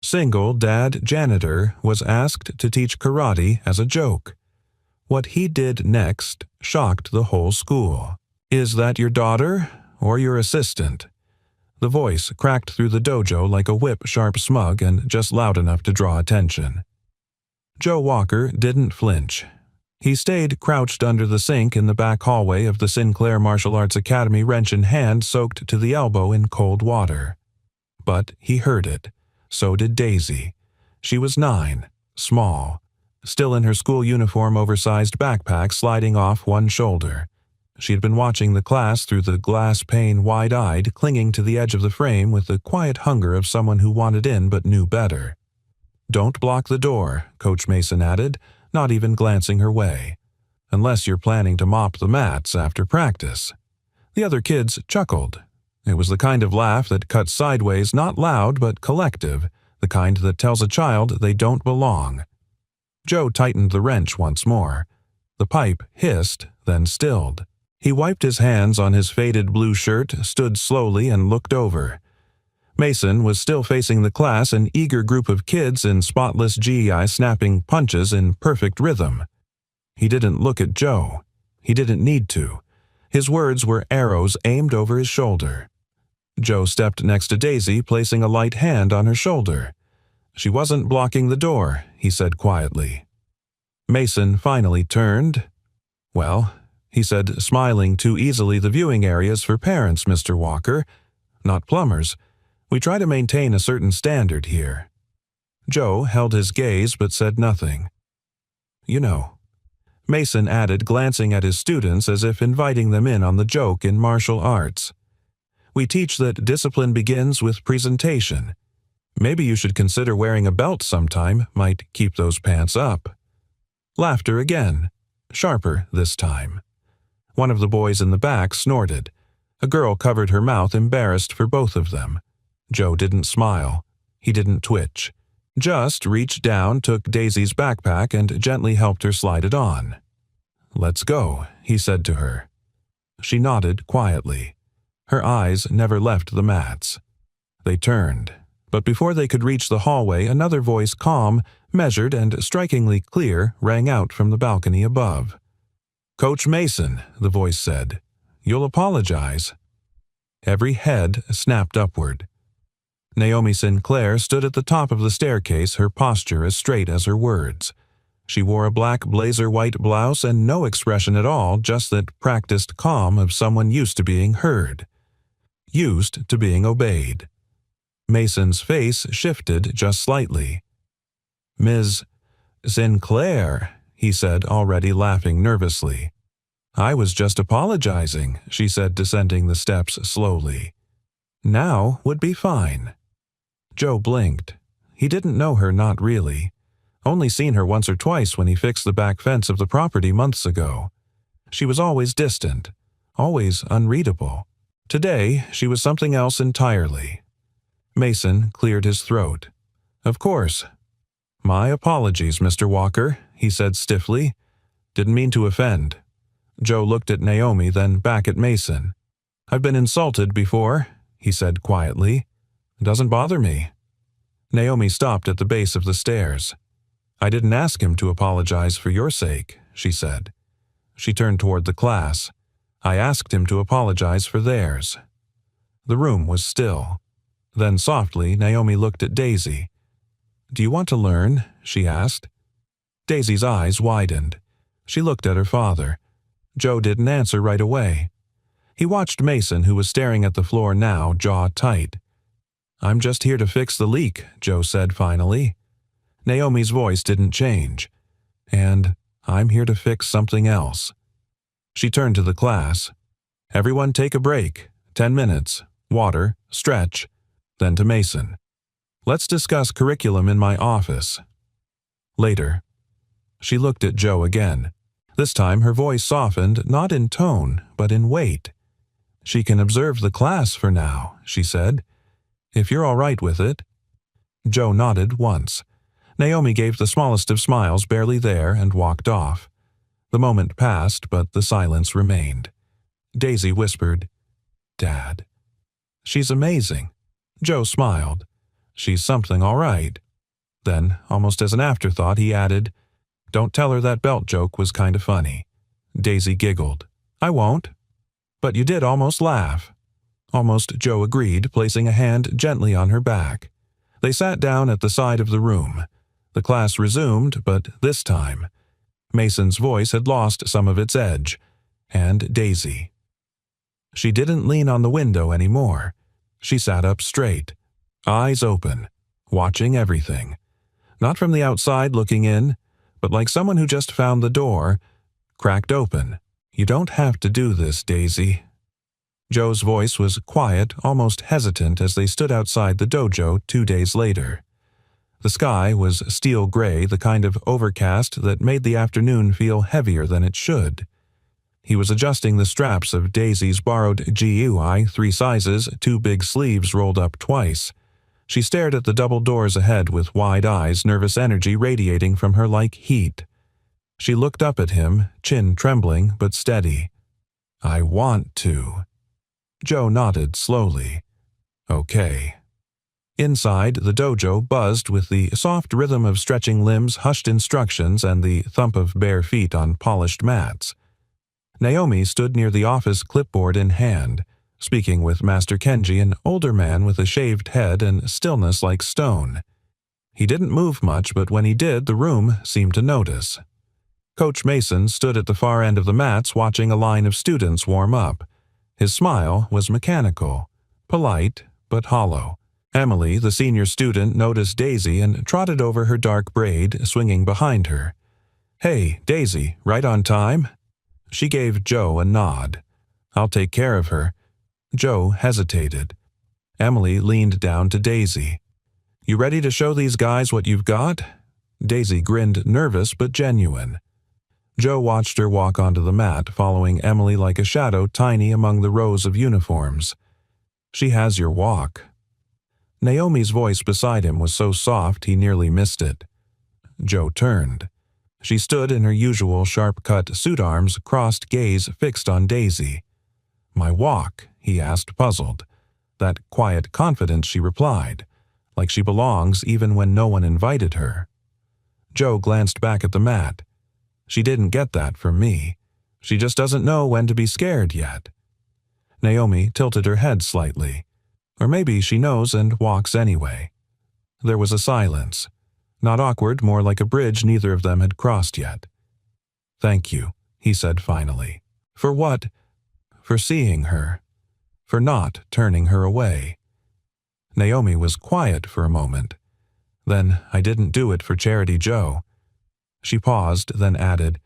Single dad Janitor was asked to teach karate as a joke. What he did next shocked the whole school. "Is that your daughter or your assistant?" The voice cracked through the dojo like a whip-sharp smug and just loud enough to draw attention. Joe Walker didn't flinch. He stayed crouched under the sink in the back hallway of the Sinclair Martial Arts Academy, wrench in hand soaked to the elbow in cold water. But he heard it. So did Daisy. She was 9, small, still in her school uniform, oversized backpack sliding off one shoulder. She had been watching the class through the glass pane, wide-eyed, clinging to the edge of the frame with the quiet hunger of someone who wanted in but knew better. "Don't block the door," Coach Mason added, not even glancing her way. "Unless you're planning to mop the mats after practice." The other kids chuckled. It was the kind of laugh that cuts sideways, not loud but collective, the kind that tells a child they don't belong. Joe tightened the wrench once more. The pipe hissed, then stilled. He wiped his hands on his faded blue shirt, stood slowly, and looked over. Mason was still facing the class, an eager group of kids in spotless GI snapping punches in perfect rhythm. He didn't look at Joe. He didn't need to. His words were arrows aimed over his shoulder. Joe stepped next to Daisy, placing a light hand on her shoulder. "She wasn't blocking the door," he said quietly. Mason finally turned. "Well," he said, smiling too easily, "the viewing area's for parents, Mr. Walker, not plumbers. We try to maintain a certain standard here." Joe held his gaze but said nothing. "You know," Mason added, glancing at his students as if inviting them in on the joke in martial arts, "we teach that discipline begins with presentation. Maybe you should consider wearing a belt sometime, might keep those pants up." Laughter again, sharper this time. One of the boys in the back snorted. A girl covered her mouth, embarrassed for both of them. Joe didn't smile. He didn't twitch. Just reached down, took Daisy's backpack, and gently helped her slide it on. "Let's go," he said to her. She nodded quietly. Her eyes never left the mats. They turned, but before they could reach the hallway, another voice, calm, measured, and strikingly clear, rang out from the balcony above. "Coach Mason," the voice said, "you'll apologize." Every head snapped upward. Naomi Sinclair stood at the top of the staircase, her posture as straight as her words. She wore a black blazer-white blouse and no expression at all, just that practiced calm of someone used to being heard. Used to being obeyed. Mason's face shifted just slightly. "Ms. Sinclair," he said, already laughing nervously. "I was just apologizing," she said, descending the steps slowly. "Now would be fine." Joe blinked. He didn't know her, not really. Only seen her once or twice when he fixed the back fence of the property months ago. She was always distant, always unreadable. Today, she was something else entirely. Mason cleared his throat. "Of course." "My apologies, Mr. Walker," he said stiffly. "Didn't mean to offend." Joe looked at Naomi, then back at Mason. "I've been insulted before," he said quietly. "Doesn't bother me." Naomi stopped at the base of the stairs. "I didn't ask him to apologize for your sake," she said. She turned toward the class. "I asked him to apologize for theirs." The room was still. Then softly, Naomi looked at Daisy. "Do you want to learn?" she asked. Daisy's eyes widened. She looked at her father. Joe didn't answer right away. He watched Mason, who was staring at the floor now, jaw tight. "I'm just here to fix the leak," Joe said finally. Naomi's voice didn't change. "And I'm here to fix something else." She turned to the class. "Everyone take a break. 10 minutes. Water. Stretch." Then to Mason. "Let's discuss curriculum in my office." Later. She looked at Joe again. This time her voice softened, not in tone, but in weight. "She can observe the class for now," she said. "If you're all right with it." Joe nodded once. Naomi gave the smallest of smiles, barely there, and walked off. The moment passed, but the silence remained. Daisy whispered, "Dad." "She's amazing." Joe smiled. She's something all right. Then, almost as an afterthought, he added, "Don't tell her that belt joke was kind of funny." Daisy giggled. "I won't." "But you did almost laugh." "Almost," Joe agreed, placing a hand gently on her back. They sat down at the side of the room. The class resumed, but this time, Mason's voice had lost some of its edge, and Daisy. She didn't lean on the window anymore. She sat up straight, eyes open, watching everything. Not from the outside looking in, but like someone who just found the door, cracked open. "You don't have to do this, Daisy." Joe's voice was quiet, almost hesitant as they stood outside the dojo 2 days later. The sky was steel gray, the kind of overcast that made the afternoon feel heavier than it should. He was adjusting the straps of Daisy's borrowed GUI, 3 sizes, 2 big sleeves rolled up twice. She stared at the double doors ahead with wide eyes, nervous energy radiating from her like heat. She looked up at him, chin trembling but steady. "I want to." Joe nodded slowly. "Okay." Inside, the dojo buzzed with the soft rhythm of stretching limbs, hushed instructions, and the thump of bare feet on polished mats. Naomi stood near the office, clipboard in hand, speaking with Master Kenji, an older man with a shaved head and stillness like stone. He didn't move much, but when he did, the room seemed to notice. Coach Mason stood at the far end of the mats watching a line of students warm up. His smile was mechanical, polite, but hollow. Emily, the senior student, noticed Daisy and trotted over her dark braid, swinging behind her. "Hey, Daisy, right on time?" She gave Joe a nod. "I'll take care of her." Joe hesitated. Emily leaned down to Daisy. "You ready to show these guys what you've got?" Daisy grinned, nervous but genuine. Joe watched her walk onto the mat, following Emily like a shadow tiny among the rows of uniforms. "She has your walk." Naomi's voice beside him was so soft he nearly missed it. Joe turned. She stood in her usual sharp-cut suit arms, crossed, gaze fixed on Daisy. "My walk?" he asked, puzzled. That quiet confidence, she replied, like she belongs even when no one invited her. Joe glanced back at the mat. "She didn't get that from me. She just doesn't know when to be scared yet." Naomi tilted her head slightly. Or maybe she knows and walks anyway. There was a silence. Not awkward, more like a bridge neither of them had crossed yet. "Thank you," he said finally. "For what?" "For seeing her. For not turning her away." Naomi was quiet for a moment. "Then I didn't do it for Charity Joe." She paused, then added,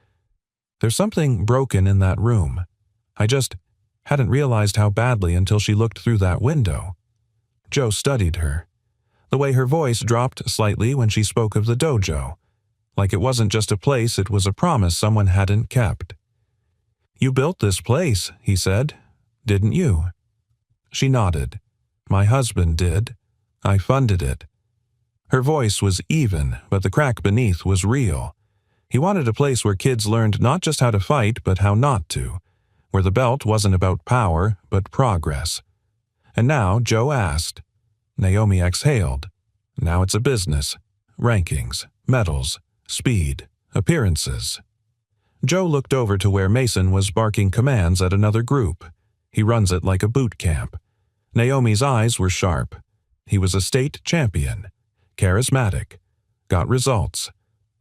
"There's something broken in that room. I just hadn't realized how badly until she looked through that window." Joe studied her. The way her voice dropped slightly when she spoke of the dojo. Like it wasn't just a place, it was a promise someone hadn't kept. "You built this place," he said. "Didn't you?" She nodded. "My husband did. I funded it." Her voice was even, but the crack beneath was real. He wanted a place where kids learned not just how to fight, but how not to. Where the belt wasn't about power, but progress. And now Joe asked. Naomi exhaled. Now it's a business. Rankings, medals, speed, appearances. Joe looked over to where Mason was barking commands at another group. He runs it like a boot camp. Naomi's eyes were sharp. He was a state champion. Charismatic. Got results.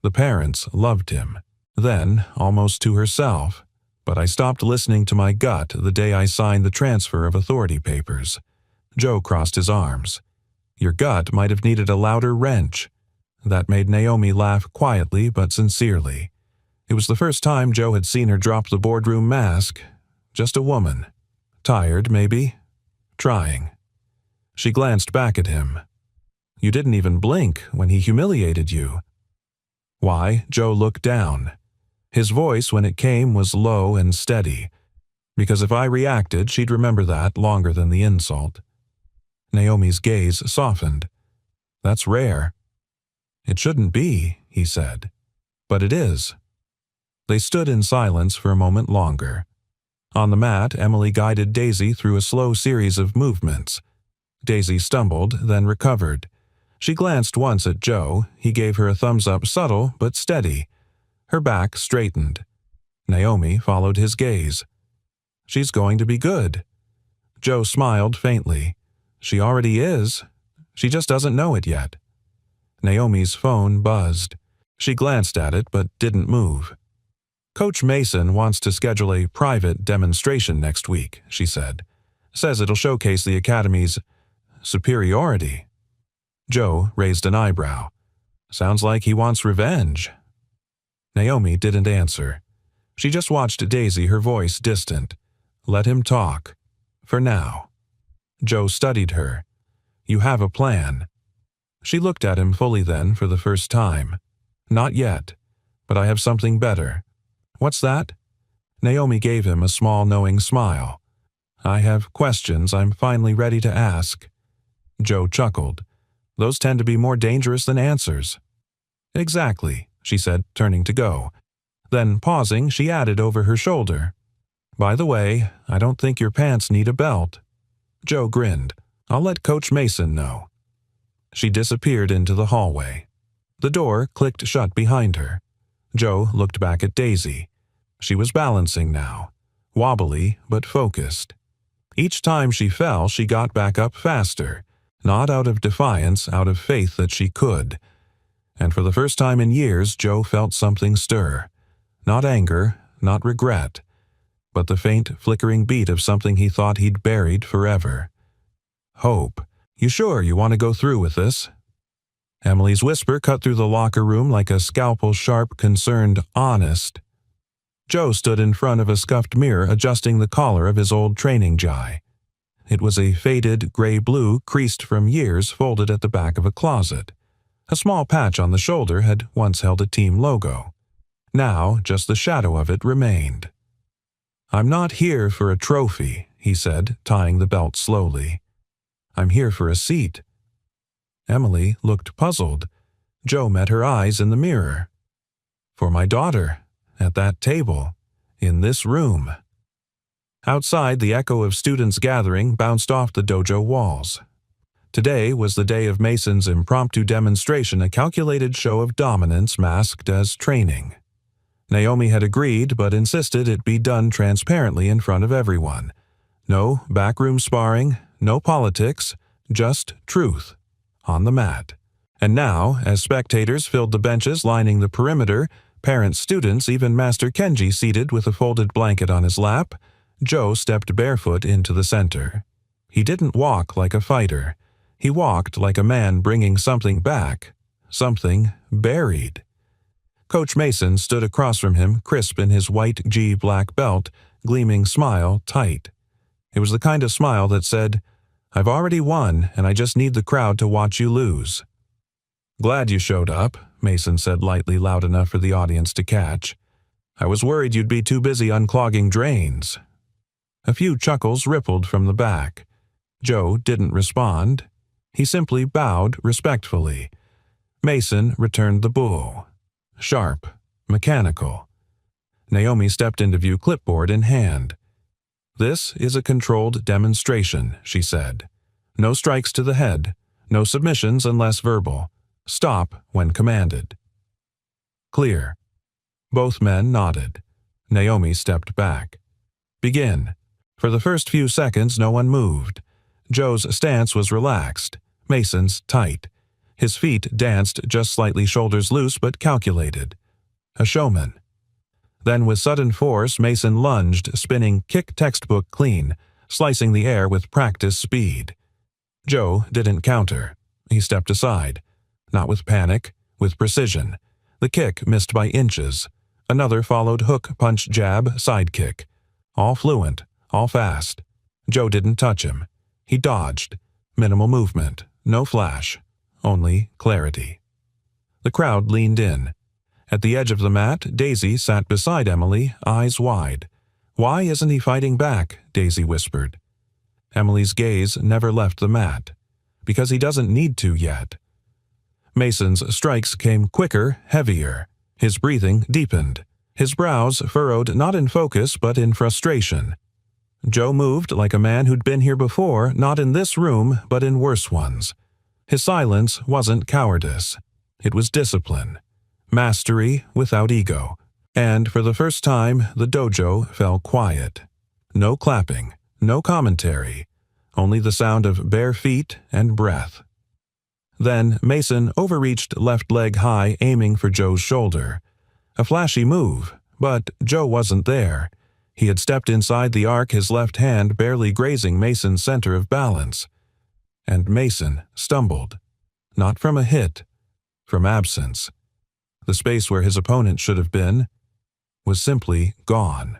The parents loved him. Then, almost to herself, "But I stopped listening to my gut the day I signed the transfer of authority papers." Joe crossed his arms. "Your gut might have needed a louder wrench." That made Naomi laugh quietly but sincerely. It was the first time Joe had seen her drop the boardroom mask. Just a woman. Tired, maybe. Trying. She glanced back at him. "You didn't even blink when he humiliated you." Why? Joe looked down. His voice, when it came, was low and steady. "Because if I reacted, she'd remember that longer than the insult." Naomi's gaze softened. "That's rare." "It shouldn't be," he said. "But it is." They stood in silence for a moment longer. On the mat, Emily guided Daisy through a slow series of movements. Daisy stumbled, then recovered. She glanced once at Joe. He gave her a thumbs-up, subtle but steady. Her back straightened. Naomi followed his gaze. "She's going to be good." Joe smiled faintly. "She already is. She just doesn't know it yet." Naomi's phone buzzed. She glanced at it but didn't move. "Coach Mason wants to schedule a private demonstration next week," she said. "Says it'll showcase the Academy's superiority." Joe raised an eyebrow. "Sounds like he wants revenge." Naomi didn't answer. She just watched Daisy, her voice distant. Let him talk. For now. Joe studied her. "You have a plan." She looked at him fully then for the first time. "Not yet, but I have something better." "What's that?" Naomi gave him a small knowing smile. "I have questions I'm finally ready to ask." Joe chuckled. "Those tend to be more dangerous than answers." "Exactly," she said, turning to go. Then, pausing, she added over her shoulder, "By the way, I don't think your pants need a belt." Joe grinned. "I'll let Coach Mason know." She disappeared into the hallway. The door clicked shut behind her. Joe looked back at Daisy. She was balancing now, wobbly but focused. Each time she fell, she got back up faster, not out of defiance, out of faith that she could. And for the first time in years, Joe felt something stir. Not anger, not regret, but the faint, flickering beat of something he thought he'd buried forever. Hope. "You sure you want to go through with this?" Emily's whisper cut through the locker room like a scalpel-sharp, concerned, honest. Joe stood in front of a scuffed mirror adjusting the collar of his old training gi. It was a faded gray-blue, creased from years, folded at the back of a closet. A small patch on the shoulder had once held a team logo. Now, just the shadow of it remained. "I'm not here for a trophy," he said, tying the belt slowly. "I'm here for a seat." Emily looked puzzled. Joe met her eyes in the mirror. "For my daughter, at that table, in this room." Outside, the echo of students gathering bounced off the dojo walls. Today was the day of Mason's impromptu demonstration, a calculated show of dominance masked as training. Naomi had agreed, but insisted it be done transparently in front of everyone. No backroom sparring, no politics, just truth. On the mat. And now, as spectators filled the benches lining the perimeter, parents, students, even Master Kenji seated with a folded blanket on his lap, Joe stepped barefoot into the center. He didn't walk like a fighter. He walked like a man bringing something back. Something buried. Coach Mason stood across from him, crisp in his white G black belt, gleaming smile tight. It was the kind of smile that said, "I've already won, and I just need the crowd to watch you lose." "Glad you showed up," Mason said lightly, loud enough for the audience to catch. "I was worried you'd be too busy unclogging drains." A few chuckles rippled from the back. Joe didn't respond. He simply bowed respectfully. Mason returned the bull. Sharp, mechanical. Naomi stepped into view, clipboard in hand. "This is a controlled demonstration," she said. "No strikes to the head, no submissions unless verbal. Stop when commanded." "Clear." Both men nodded. Naomi stepped back. "Begin." For the first few seconds, no one moved. Joe's stance was relaxed, Mason's tight. His feet danced just slightly, shoulders loose but calculated. A showman. Then with sudden force, Mason lunged, spinning kick textbook clean, slicing the air with practice speed. Joe didn't counter. He stepped aside. Not with panic, with precision. The kick missed by inches. Another followed hook, punch, jab, side kick. All fluent, all fast. Joe didn't touch him. He dodged. Minimal movement, no flash. Only clarity. The crowd leaned in. At the edge of the mat, Daisy sat beside Emily, eyes wide. "Why isn't he fighting back?" Daisy whispered. Emily's gaze never left the mat. "Because he doesn't need to yet." Mason's strikes came quicker, heavier. His breathing deepened. His brows furrowed not in focus but in frustration. Joe moved like a man who'd been here before, not in this room but in worse ones. His silence wasn't cowardice. It was discipline, mastery without ego. And for the first time, the dojo fell quiet. No clapping, no commentary, only the sound of bare feet and breath. Then Mason overreached left leg high, aiming for Joe's shoulder. A flashy move, but Joe wasn't there. He had stepped inside the arc, his left hand barely grazing Mason's center of balance. And Mason stumbled. Not from a hit, from absence. The space where his opponent should have been was simply gone.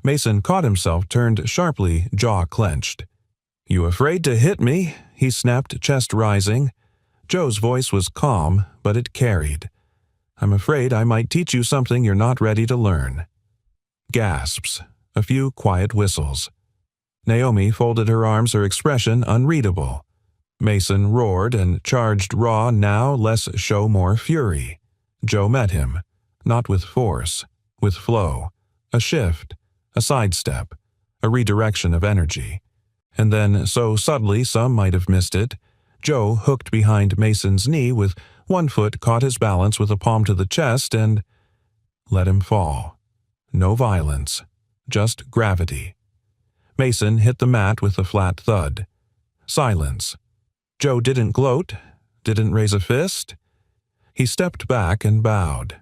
Mason caught himself, turned sharply, jaw clenched. "You afraid to hit me?" he snapped, chest rising. Joe's voice was calm, but it carried. "I'm afraid I might teach you something you're not ready to learn." Gasps. A few quiet whistles. Naomi folded her arms, her expression unreadable. Mason roared and charged raw, now less show, more fury. Joe met him, not with force, with flow, a shift, a sidestep, a redirection of energy. And then, so subtly some might have missed it, Joe hooked behind Mason's knee with one foot, caught his balance with a palm to the chest, and let him fall. No violence, just gravity. Mason hit the mat with a flat thud. Silence. Joe didn't gloat, didn't raise a fist. He stepped back and bowed.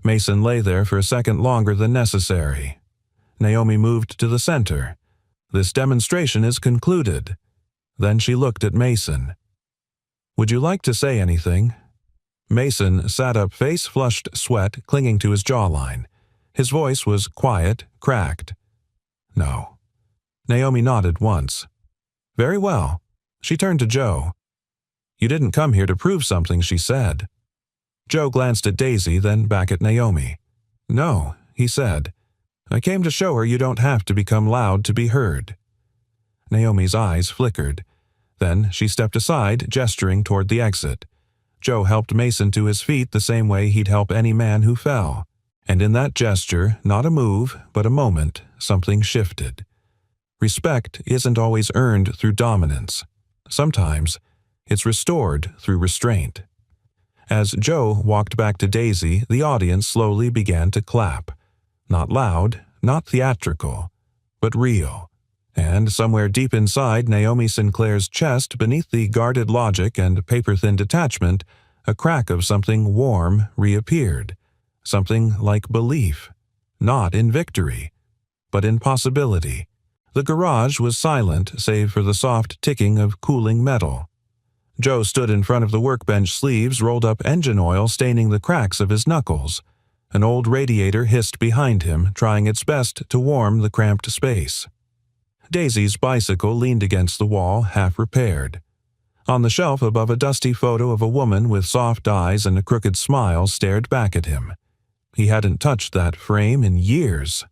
Mason lay there for a second longer than necessary. Naomi moved to the center. "This demonstration is concluded." Then she looked at Mason. "Would you like to say anything?" Mason sat up, face flushed, sweat clinging to his jawline. His voice was quiet, cracked. "No." Naomi nodded once. "Very well." She turned to Joe. "You didn't come here to prove something," she said. Joe glanced at Daisy, then back at Naomi. "No," he said. "I came to show her you don't have to become loud to be heard." Naomi's eyes flickered. Then she stepped aside, gesturing toward the exit. Joe helped Mason to his feet the same way he'd help any man who fell. And in that gesture, not a move, but a moment, something shifted. Respect isn't always earned through dominance. Sometimes it's restored through restraint. As Joe walked back to Daisy, the audience slowly began to clap. Not loud, not theatrical, but real. And somewhere deep inside Naomi Sinclair's chest, beneath the guarded logic and paper-thin detachment, a crack of something warm reappeared. Something like belief. Not in victory, but in possibility. The garage was silent, save for the soft ticking of cooling metal. Joe stood in front of the workbench, sleeves rolled up, engine oil staining the cracks of his knuckles. An old radiator hissed behind him, trying its best to warm the cramped space. Daisy's bicycle leaned against the wall, half repaired. On the shelf above, a dusty photo of a woman with soft eyes and a crooked smile stared back at him. He hadn't touched that frame in years.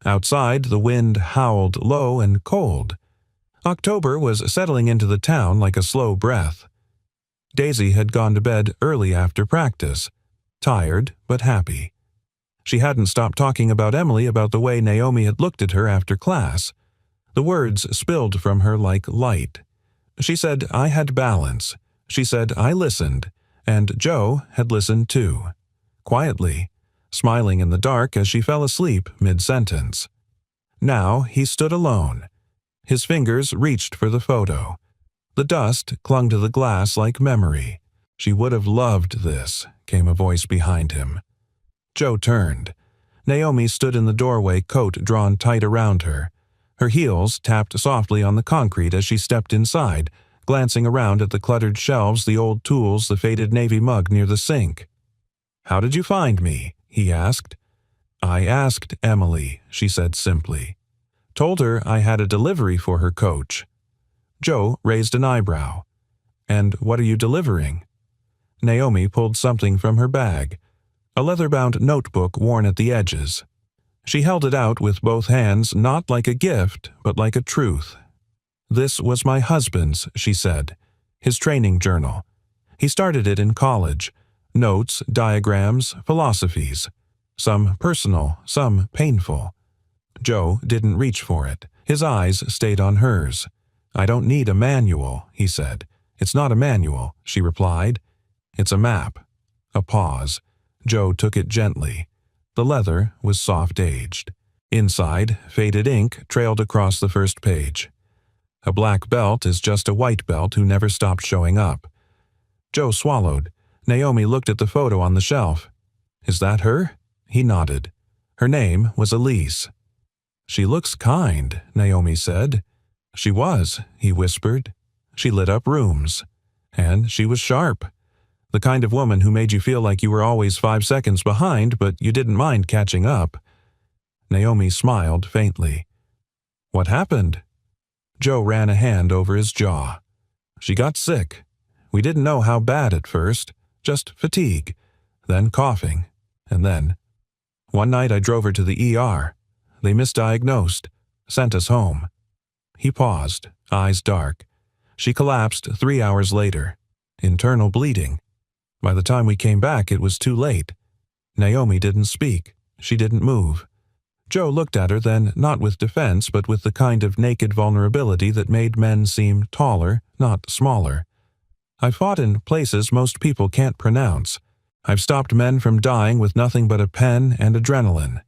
Outside, the wind howled low and cold. October was settling into the town like a slow breath. Daisy had gone to bed early after practice, tired but happy. She hadn't stopped talking about Emily, about the way Naomi had looked at her after class. The words spilled from her like light. She said, "I had balance." She said, "I listened." And Joe had listened too. Quietly, smiling in the dark as she fell asleep mid-sentence. Now he stood alone. His fingers reached for the photo. The dust clung to the glass like memory. "She would have loved this," came a voice behind him. Joe turned. Naomi stood in the doorway, coat drawn tight around her. Her heels tapped softly on the concrete as she stepped inside, glancing around at the cluttered shelves, the old tools, the faded navy mug near the sink. "How did you find me?" he asked. "I asked Emily," she said simply. "Told her I had a delivery for her coach." Joe raised an eyebrow. "And what are you delivering?" Naomi pulled something from her bag, a leather-bound notebook worn at the edges. She held it out with both hands, not like a gift, but like a truth. "This was my husband's," she said. "His training journal. He started it in college. Notes, diagrams, philosophies. Some personal, some painful." Joe didn't reach for it. His eyes stayed on hers. "I don't need a manual," he said. It's not a manual, she replied. It's a map. A pause. Joe took it gently. The leather was soft-aged. Inside, faded ink trailed across the first page. A black belt is just a white belt who never stopped showing up. Joe swallowed. Naomi looked at the photo on the shelf. Is that her? He nodded. Her name was Elise. She looks kind, Naomi said. She was, he whispered. She lit up rooms. And she was sharp. The kind of woman who made you feel like you were always 5 seconds behind, but you didn't mind catching up. Naomi smiled faintly. What happened? Joe ran a hand over his jaw. She got sick. We didn't know how bad at first, just fatigue, then coughing, and then. One night I drove her to the ER. They misdiagnosed, sent us home. He paused, eyes dark. She collapsed 3 hours later. Internal bleeding. By the time we came back, it was too late. Naomi didn't speak. She didn't move. Joe looked at her then, not with defense, but with the kind of naked vulnerability that made men seem taller, not smaller. I fought in places most people can't pronounce. I've stopped men from dying with nothing but a pen and adrenaline.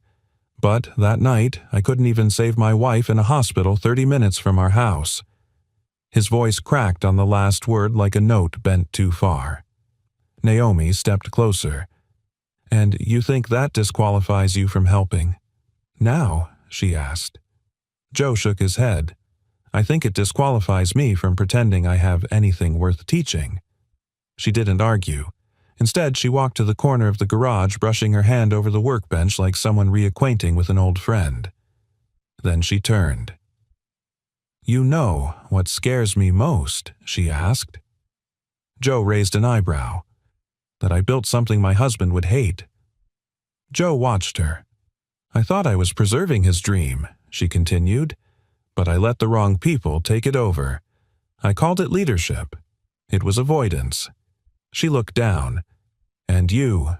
But that night, I couldn't even save my wife in a hospital 30 minutes from our house. His voice cracked on the last word like a note bent too far. Naomi stepped closer. And you think that disqualifies you from helping? Now, she asked. Joe shook his head. I think it disqualifies me from pretending I have anything worth teaching. She didn't argue. Instead, she walked to the corner of the garage, brushing her hand over the workbench like someone reacquainting with an old friend. Then she turned. You know what scares me most? She asked. Joe raised an eyebrow. That I built something my husband would hate. Joe watched her. I thought I was preserving his dream, she continued, but I let the wrong people take it over. I called it leadership. It was avoidance. She looked down. And you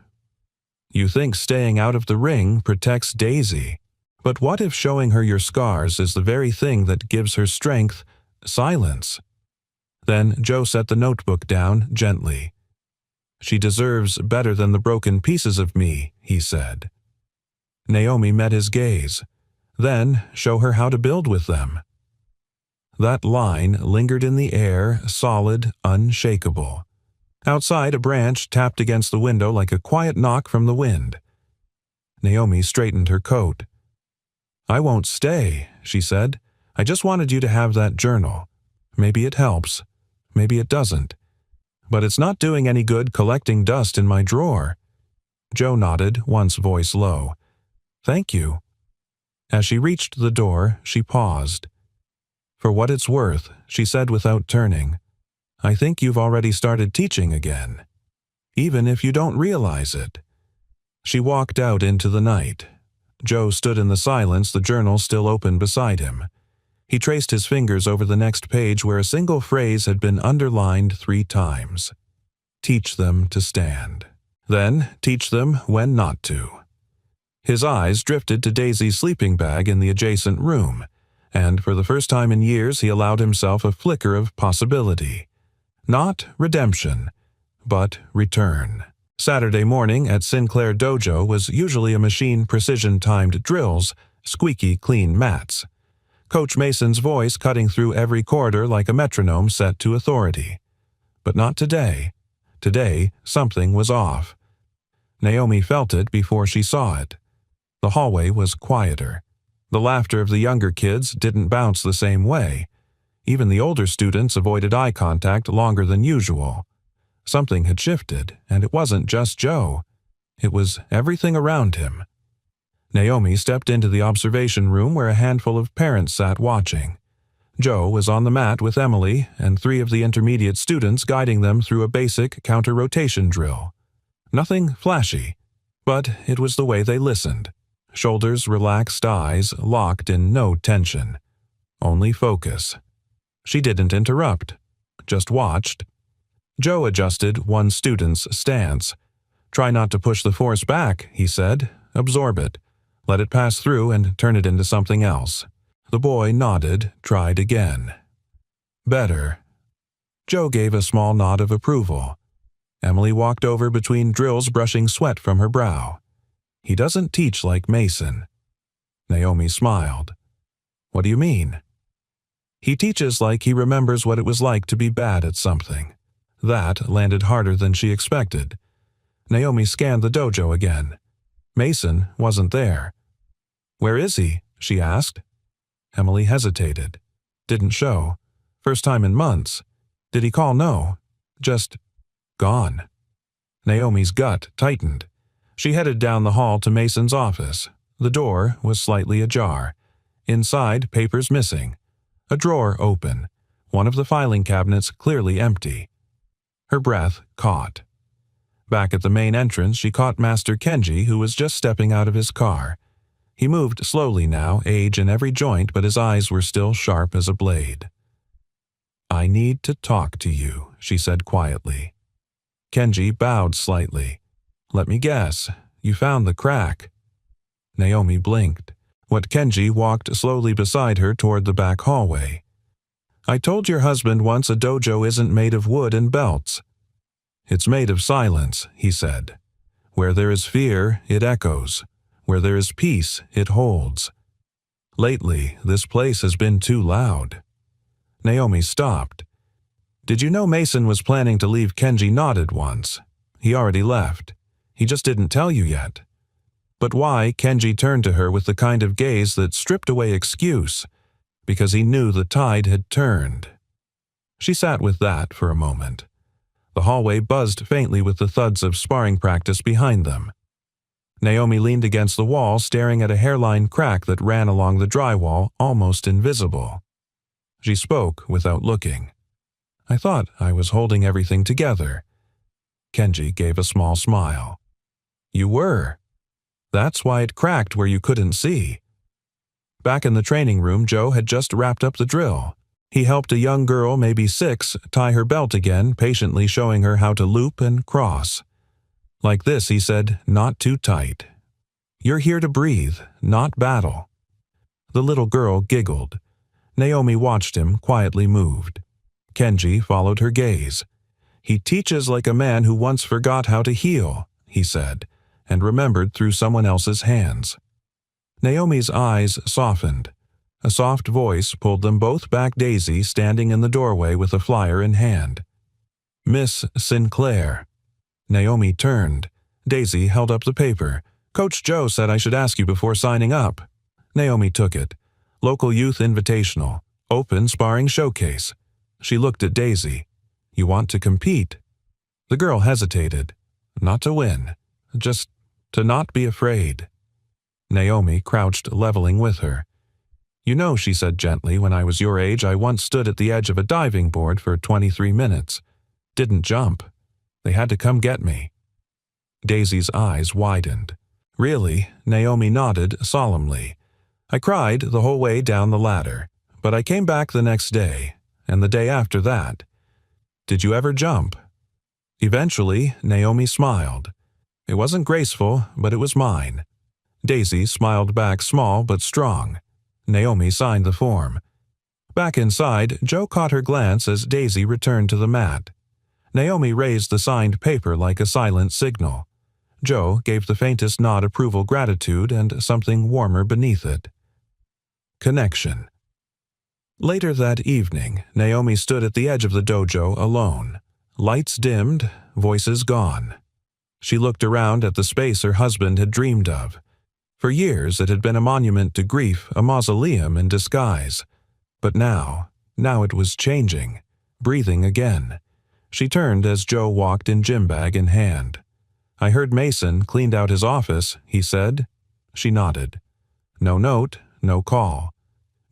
think staying out of the ring protects Daisy. But what if showing her your scars is the very thing that gives her strength, silence? Then Joe set the notebook down gently. She deserves better than the broken pieces of me, he said. Naomi met his gaze. Then show her how to build with them. That line lingered in the air, solid, unshakable. Outside, a branch tapped against the window like a quiet knock from the wind. Naomi straightened her coat. I won't stay, she said. I just wanted you to have that journal. Maybe it helps. Maybe it doesn't. But it's not doing any good collecting dust in my drawer. Joe nodded, once voice low. Thank you. As she reached the door, she paused. For what it's worth, she said without turning, I think you've already started teaching again. Even if you don't realize it. She walked out into the night. Joe stood in the silence, the journal still open beside him. He traced his fingers over the next page where a single phrase had been underlined 3 times. Teach them to stand. Then teach them when not to. His eyes drifted to Daisy's sleeping bag in the adjacent room, and for the first time in years he allowed himself a flicker of possibility. Not redemption, but return. Saturday morning at Sinclair Dojo was usually a machine precision-timed drills, squeaky clean mats. Coach Mason's voice cutting through every corridor like a metronome set to authority. But not today. Today, something was off. Naomi felt it before she saw it. The hallway was quieter. The laughter of the younger kids didn't bounce the same way. Even the older students avoided eye contact longer than usual. Something had shifted, and it wasn't just Joe. It was everything around him. Naomi stepped into the observation room where a handful of parents sat watching. Joe was on the mat with Emily and 3 of the intermediate students guiding them through a basic counter-rotation drill. Nothing flashy, but it was the way they listened. Shoulders relaxed, eyes locked in no tension. Only focus. She didn't interrupt, just watched. Joe adjusted one student's stance. Try not to push the force back, he said. Absorb it. Let it pass through and turn it into something else. The boy nodded, tried again. Better. Joe gave a small nod of approval. Emily walked over between drills, brushing sweat from her brow. He doesn't teach like Mason. Naomi smiled. What do you mean? He teaches like he remembers what it was like to be bad at something. That landed harder than she expected. Naomi scanned the dojo again. Mason wasn't there. Where is he? She asked. Emily hesitated. Didn't show. First time in months. Did he call? No. Just gone. Naomi's gut tightened. She headed down the hall to Mason's office. The door was slightly ajar. Inside, papers missing. A drawer open. One of the filing cabinets clearly empty. Her breath caught. Back at the main entrance, she caught Master Kenji, who was just stepping out of his car. He moved slowly now, age in every joint, but his eyes were still sharp as a blade. I need to talk to you, she said quietly. Kenji bowed slightly. Let me guess, you found the crack. Naomi blinked. Kenji walked slowly beside her toward the back hallway. I told your husband once a dojo isn't made of wood and belts. It's made of silence, he said. Where there is fear, it echoes. Where there is peace, it holds. Lately, this place has been too loud. Naomi stopped. Did you know Mason was planning to leave? Kenji nodded once. He already left. He just didn't tell you yet. But why? Kenji turned to her with the kind of gaze that stripped away excuse, because he knew the tide had turned. She sat with that for a moment. The hallway buzzed faintly with the thuds of sparring practice behind them. Naomi leaned against the wall, staring at a hairline crack that ran along the drywall, almost invisible. She spoke without looking. I thought I was holding everything together. Kenji gave a small smile. You were. That's why it cracked where you couldn't see. Back in the training room, Joe had just wrapped up the drill. He helped a young girl, maybe 6, tie her belt again, patiently showing her how to loop and cross. Like this, he said, not too tight. You're here to breathe, not battle. The little girl giggled. Naomi watched him, quietly moved. Kenji followed her gaze. He teaches like a man who once forgot how to heal, he said, and remembered through someone else's hands. Naomi's eyes softened. A soft voice pulled them both back. Daisy standing in the doorway with a flyer in hand. Miss Sinclair. Naomi turned. Daisy held up the paper. Coach Joe said I should ask you before signing up. Naomi took it. Local Youth Invitational. Open Sparring Showcase. She looked at Daisy. You want to compete? The girl hesitated. Not to win. Just to not be afraid. Naomi crouched, leveling with her. You know, she said gently, when I was your age, I once stood at the edge of a diving board for 23 minutes. Didn't jump. They had to come get me. Daisy's eyes widened. Really? Naomi nodded solemnly. I cried the whole way down the ladder, but I came back the next day, and the day after that. Did you ever jump? Eventually, Naomi smiled. It wasn't graceful, but it was mine. Daisy smiled back, small but strong. Naomi signed the form. Back inside, Joe caught her glance as Daisy returned to the mat. Naomi raised the signed paper like a silent signal. Joe gave the faintest nod approval, gratitude, and something warmer beneath it. Connection. Later that evening, Naomi stood at the edge of the dojo alone. Lights dimmed, voices gone. She looked around at the space her husband had dreamed of. For years it had been a monument to grief, a mausoleum in disguise. But now it was changing, breathing again. She turned as Joe walked in, gym bag in hand. I heard Mason cleaned out his office, he said. She nodded. No note, no call.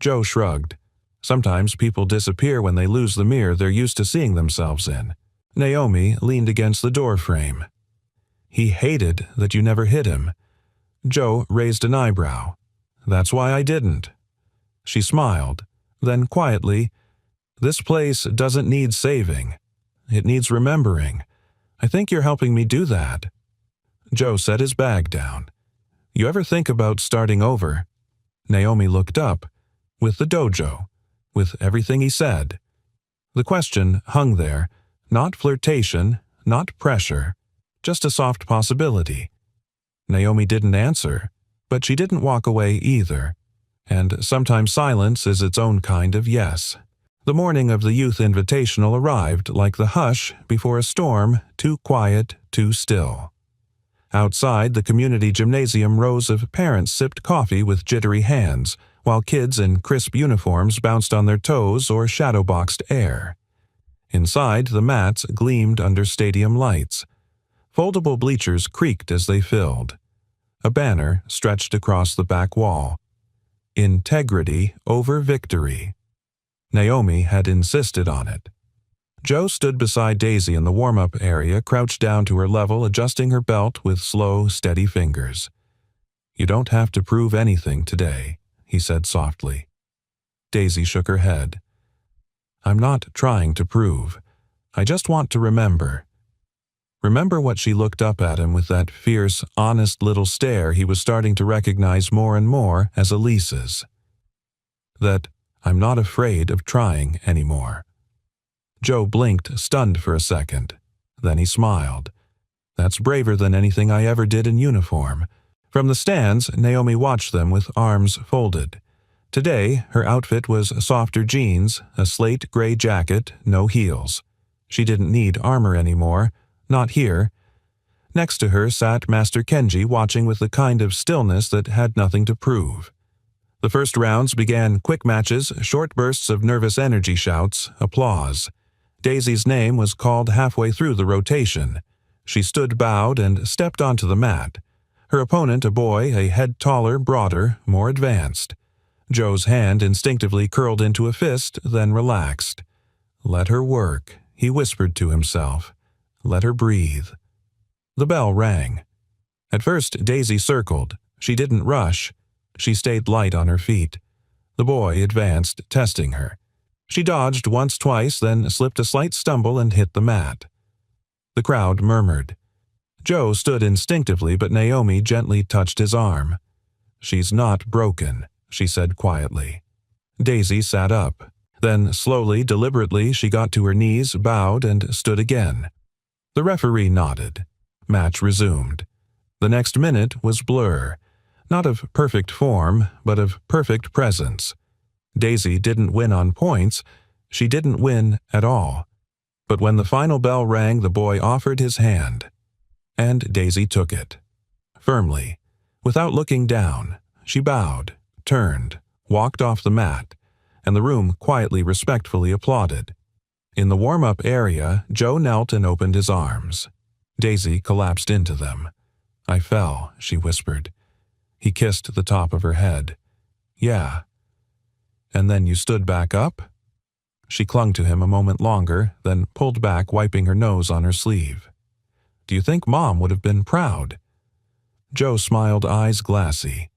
Joe shrugged. Sometimes people disappear when they lose the mirror they're used to seeing themselves in. Naomi leaned against the door frame. He hated that you never hit him. Joe raised an eyebrow. That's why I didn't. She smiled. Then quietly, this place doesn't need saving. It needs remembering. I think you're helping me do that. Joe set his bag down. You ever think about starting over? Naomi looked up. With the dojo. With everything he said. The question hung there, not flirtation, not pressure, just a soft possibility. Naomi didn't answer, but she didn't walk away either. And sometimes silence is its own kind of yes. The morning of the youth invitational arrived like the hush before a storm, too quiet, too still. Outside the community gymnasium, rows of parents sipped coffee with jittery hands, while kids in crisp uniforms bounced on their toes or shadowboxed air. Inside, the mats gleamed under stadium lights. Foldable bleachers creaked as they filled. A banner stretched across the back wall. Integrity over victory. Naomi had insisted on it. Joe stood beside Daisy in the warm-up area, crouched down to her level, adjusting her belt with slow, steady fingers. "You don't have to prove anything today," he said softly. Daisy shook her head. "I'm not trying to prove. I just want to remember." Remember what she looked up at him with that fierce, honest little stare he was starting to recognize more and more as Elise's. That I'm not afraid of trying anymore. Joe blinked, stunned for a second. Then he smiled. "That's braver than anything I ever did in uniform." From the stands, Naomi watched them with arms folded. Today, her outfit was softer jeans, a slate gray jacket, no heels. She didn't need armor anymore, not here. Next to her sat Master Kenji, watching with the kind of stillness that had nothing to prove. The first rounds began quick matches, short bursts of nervous energy shouts, applause. Daisy's name was called halfway through the rotation. She stood bowed and stepped onto the mat. Her opponent, a boy, a head taller, broader, more advanced. Joe's hand instinctively curled into a fist, then relaxed. "Let her work," he whispered to himself. "Let her breathe." The bell rang. At first, Daisy circled. She didn't rush. She stayed light on her feet. The boy advanced, testing her. She dodged once, twice, then slipped a slight stumble and hit the mat. The crowd murmured. Joe stood instinctively, but Naomi gently touched his arm. "She's not broken," she said quietly. Daisy sat up. Then, slowly, deliberately, she got to her knees, bowed, and stood again. The referee nodded. Match resumed. The next minute was blur. Not of perfect form, but of perfect presence. Daisy didn't win on points. She didn't win at all. But when the final bell rang, the boy offered his hand. And Daisy took it. Firmly. Without looking down, she bowed, turned, walked off the mat, and the room quietly, respectfully applauded. In the warm-up area, Joe knelt and opened his arms. Daisy collapsed into them. "I fell," she whispered. He kissed the top of her head. "Yeah." "And then you stood back up?" She clung to him a moment longer, then pulled back, wiping her nose on her sleeve. "Do you think Mom would have been proud?" Joe smiled, eyes glassy.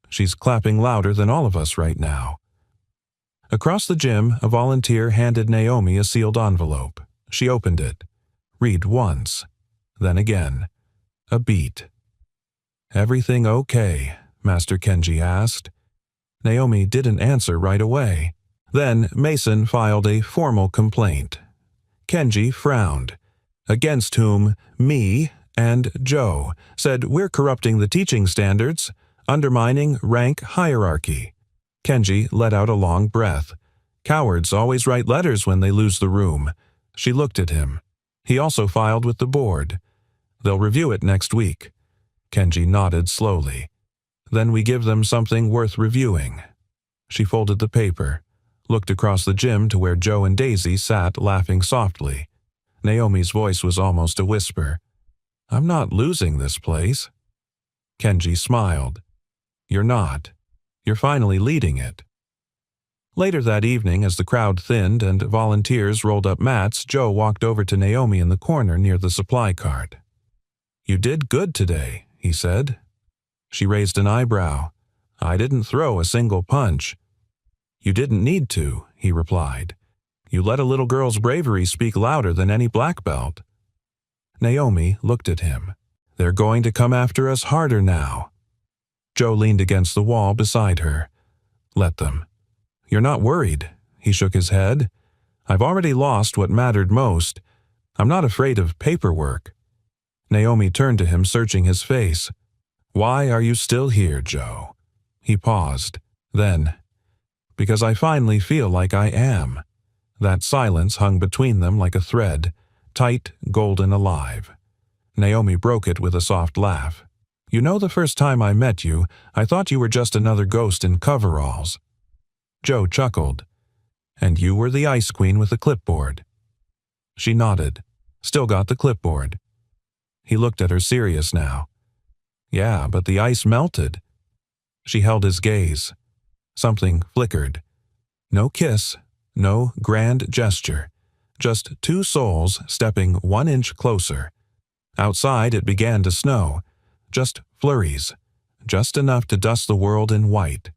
"She's clapping louder than all of us right now." Across the gym, a volunteer handed Naomi a sealed envelope. She opened it. Read once. Then again. A beat. "Everything okay?" Master Kenji asked. Naomi didn't answer right away. Then Mason filed a formal complaint. Kenji frowned. Against whom me and Joe said we're corrupting the teaching standards, undermining rank hierarchy. Kenji let out a long breath. Cowards always write letters when they lose the room. She looked at him. He also filed with the board. They'll review it next week. Kenji nodded slowly. Then we give them something worth reviewing. She folded the paper, looked across the gym to where Joe and Daisy sat laughing softly. Naomi's voice was almost a whisper. "I'm not losing this place." Kenji smiled. "You're not. You're finally leading it." Later that evening, as the crowd thinned and volunteers rolled up mats, Joe walked over to Naomi in the corner near the supply cart. "You did good today," he said. She raised an eyebrow. "I didn't throw a single punch." "You didn't need to," he replied. "You let a little girl's bravery speak louder than any black belt." Naomi looked at him. "They're going to come after us harder now." Joe leaned against the wall beside her. "Let them." "You're not worried?" He shook his head. I've already lost what mattered most. I'm not afraid of paperwork." Naomi turned to him, searching his face. "Why are you still here, Joe?" He paused. Then, "Because I finally feel like I am." That silence hung between them like a thread, tight, golden, alive. Naomi broke it with a soft laugh. "You know, the first time I met you, I thought you were just another ghost in coveralls." Joe chuckled. "And you were the ice queen with the clipboard." She nodded. "Still got the clipboard." He looked at her, serious now. "Yeah, but the ice melted." She held his gaze. Something flickered. No kiss, no grand gesture. Just two souls stepping 1 inch closer. Outside it began to snow. Just flurries. Just enough to dust the world in white.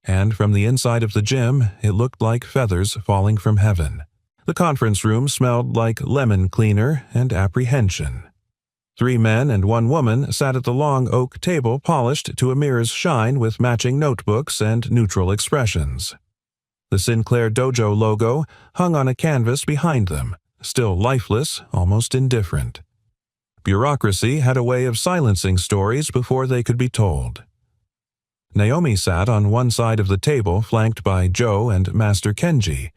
And from the inside of the gym, it looked like feathers falling from heaven. The conference room smelled like lemon cleaner and apprehension. 3 men and 1 woman sat at the long oak table polished to a mirror's shine with matching notebooks and neutral expressions. The Sinclair Dojo logo hung on a canvas behind them, still lifeless, almost indifferent. Bureaucracy had a way of silencing stories before they could be told. Naomi sat on one side of the table, flanked by Joe and Master Kenji.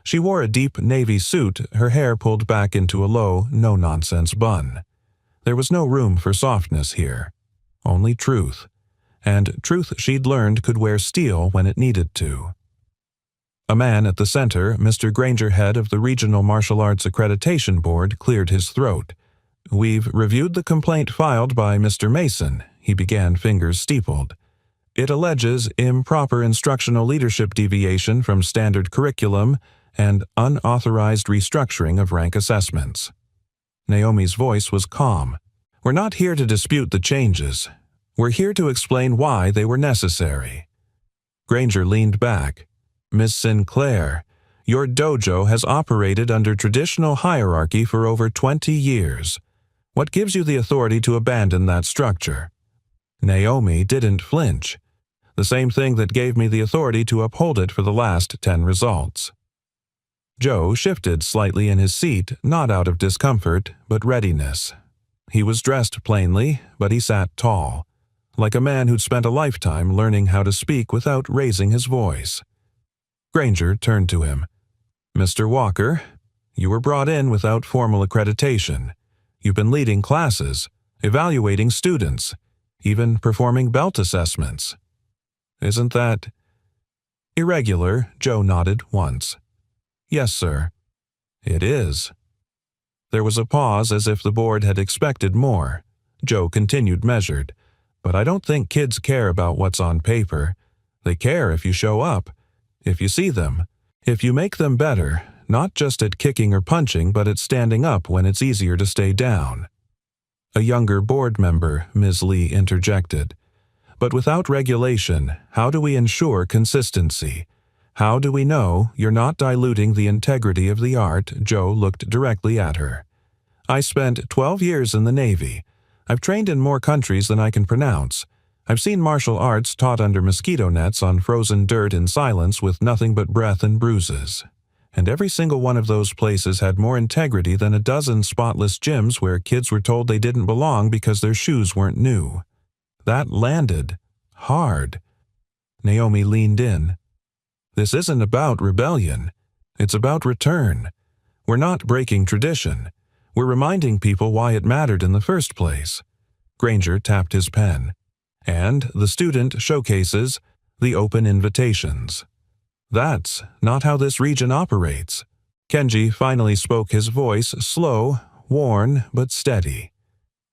She wore a deep navy suit, her hair pulled back into a low, no-nonsense bun. There was no room for softness here. Only truth. And truth she'd learned could wear steel when it needed to. A man at the center, Mr. Granger, head of the Regional Martial Arts Accreditation Board, cleared his throat. "We've reviewed the complaint filed by Mr. Mason," he began, fingers steepled. "It alleges improper instructional leadership deviation from standard curriculum and unauthorized restructuring of rank assessments." Naomi's voice was calm. "We're not here to dispute the changes. We're here to explain why they were necessary." Granger leaned back. "Miss Sinclair, your dojo has operated under traditional hierarchy for over 20 years. What gives you the authority to abandon that structure?" Naomi didn't flinch. "The same thing that gave me the authority to uphold it for the last 10 results." Joe shifted slightly in his seat, not out of discomfort, but readiness. He was dressed plainly, but he sat tall, like a man who'd spent a lifetime learning how to speak without raising his voice. Granger turned to him. "Mr. Walker, you were brought in without formal accreditation. You've been leading classes, evaluating students, even performing belt assessments. Isn't that irregular?" Joe nodded once. "Yes, sir." "It is." There was a pause, as if the board had expected more. Joe continued, measured. "But I don't think kids care about what's on paper. They care if you show up, if you see them, if you make them better, not just at kicking or punching, but at standing up when it's easier to stay down." A younger board member, Ms. Lee, interjected. "But without regulation, how do we ensure consistency? How do we know you're not diluting the integrity of the art?" Joe looked directly at her. "I spent 12 years in the Navy. I've trained in more countries than I can pronounce. I've seen martial arts taught under mosquito nets on frozen dirt in silence with nothing but breath and bruises. And every single one of those places had more integrity than a dozen spotless gyms where kids were told they didn't belong because their shoes weren't new. That landed hard." Naomi leaned in. "This isn't about rebellion. It's about return. We're not breaking tradition. We're reminding people why it mattered in the first place." Granger tapped his pen. "And the student showcases, the open invitations. That's not how this region operates." Kenji finally spoke, his voice slow, worn, but steady.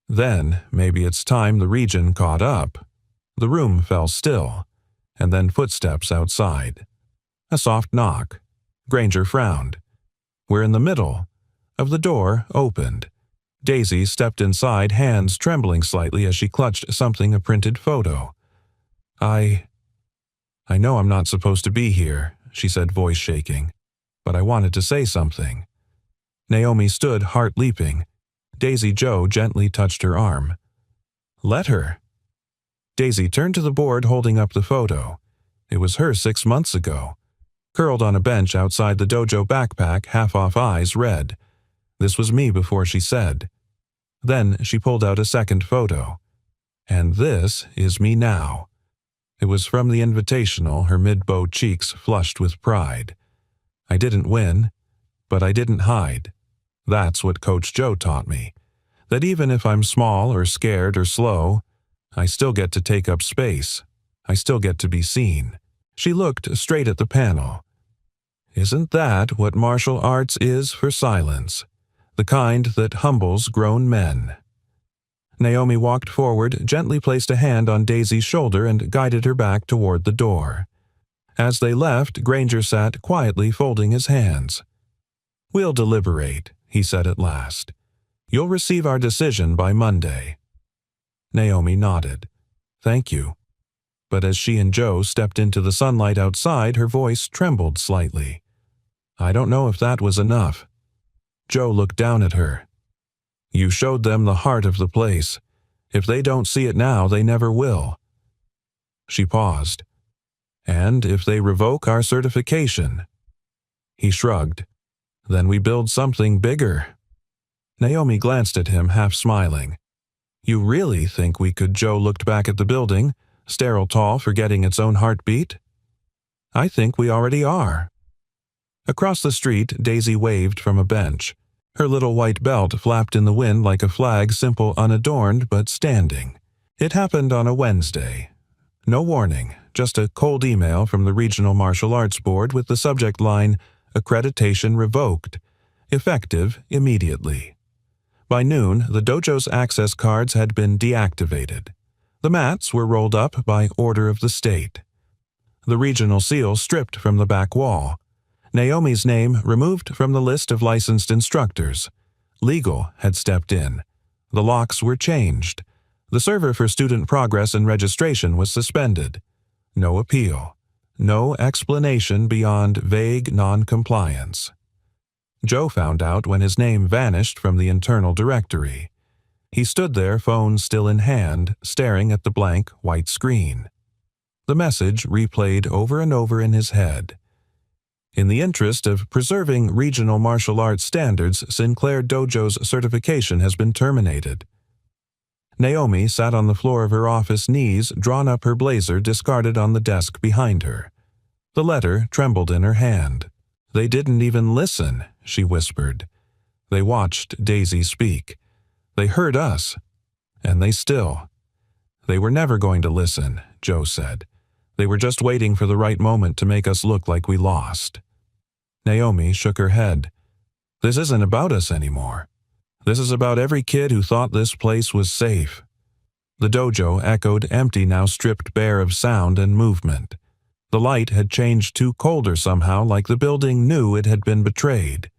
"Then maybe it's time the region caught up." The room fell still, and then footsteps outside. A soft knock. Granger frowned. "We're in the middle." Of the door opened. Daisy stepped inside, hands trembling slightly as she clutched something, a printed photo. I know I'm not supposed to be here," she said, voice shaking, "but I wanted to say something." Naomi stood, heart leaping. Daisy Joe gently touched her arm. "Let her." Daisy turned to the board, holding up the photo. It was her 6 months ago. curled on a bench outside the dojo backpack, half-off eyes red. This was me before she said. Then she pulled out a second photo. And this is me now. It was from the invitational, her mid-bow cheeks flushed with pride. I didn't win, but I didn't hide. That's what Coach Joe taught me. That even if I'm small or scared or slow, I still get to take up space. I still get to be seen. She looked straight at the panel. Isn't that what martial arts is for silence? The kind that humbles grown men. Naomi walked forward, gently placed a hand on Daisy's shoulder and guided her back toward the door. As they left, Granger sat quietly folding his hands. "We'll deliberate," he said at last. "You'll receive our decision by Monday." Naomi nodded. "Thank you." But as she and Joe stepped into the sunlight outside, her voice trembled slightly. "I don't know if that was enough." Joe looked down at her. "You showed them the heart of the place. If they don't see it now, they never will." She paused. "And if they revoke our certification?" He shrugged. "Then we build something bigger." Naomi glanced at him, half smiling. "You really think we could?" Joe looked back at the building, sterile tall, forgetting its own heartbeat. "I think we already are." Across the street, Daisy waved from a bench. Her little white belt flapped in the wind like a flag, simple, unadorned, but standing. It happened on a Wednesday. No warning, just a cold email from the Regional Martial Arts Board with the subject line, "Accreditation revoked. Effective immediately." By noon, the dojo's access cards had been deactivated. The mats were rolled up by order of the state. The regional seal stripped from the back wall. Naomi's name removed from the list of licensed instructors. Legal had stepped in. The locks were changed. The server for student progress and registration was suspended. No appeal. No explanation beyond vague non-compliance. Joe found out when his name vanished from the internal directory. He stood there, phone still in hand, staring at the blank white screen. The message replayed over and over in his head. In the interest of preserving regional martial arts standards, Sinclair Dojo's certification has been terminated. Naomi sat on the floor of her office, knees drawn up, her blazer discarded on the desk behind her. The letter trembled in her hand. "They didn't even listen," she whispered. They watched Daisy speak. They heard us. And they still. "They were never going to listen," Joe said. "They were just waiting for the right moment to make us look like we lost." Naomi shook her head. "This isn't about us anymore. This is about every kid who thought this place was safe." The dojo echoed empty, now stripped bare of sound and movement. The light had changed to colder somehow, like the building knew it had been betrayed.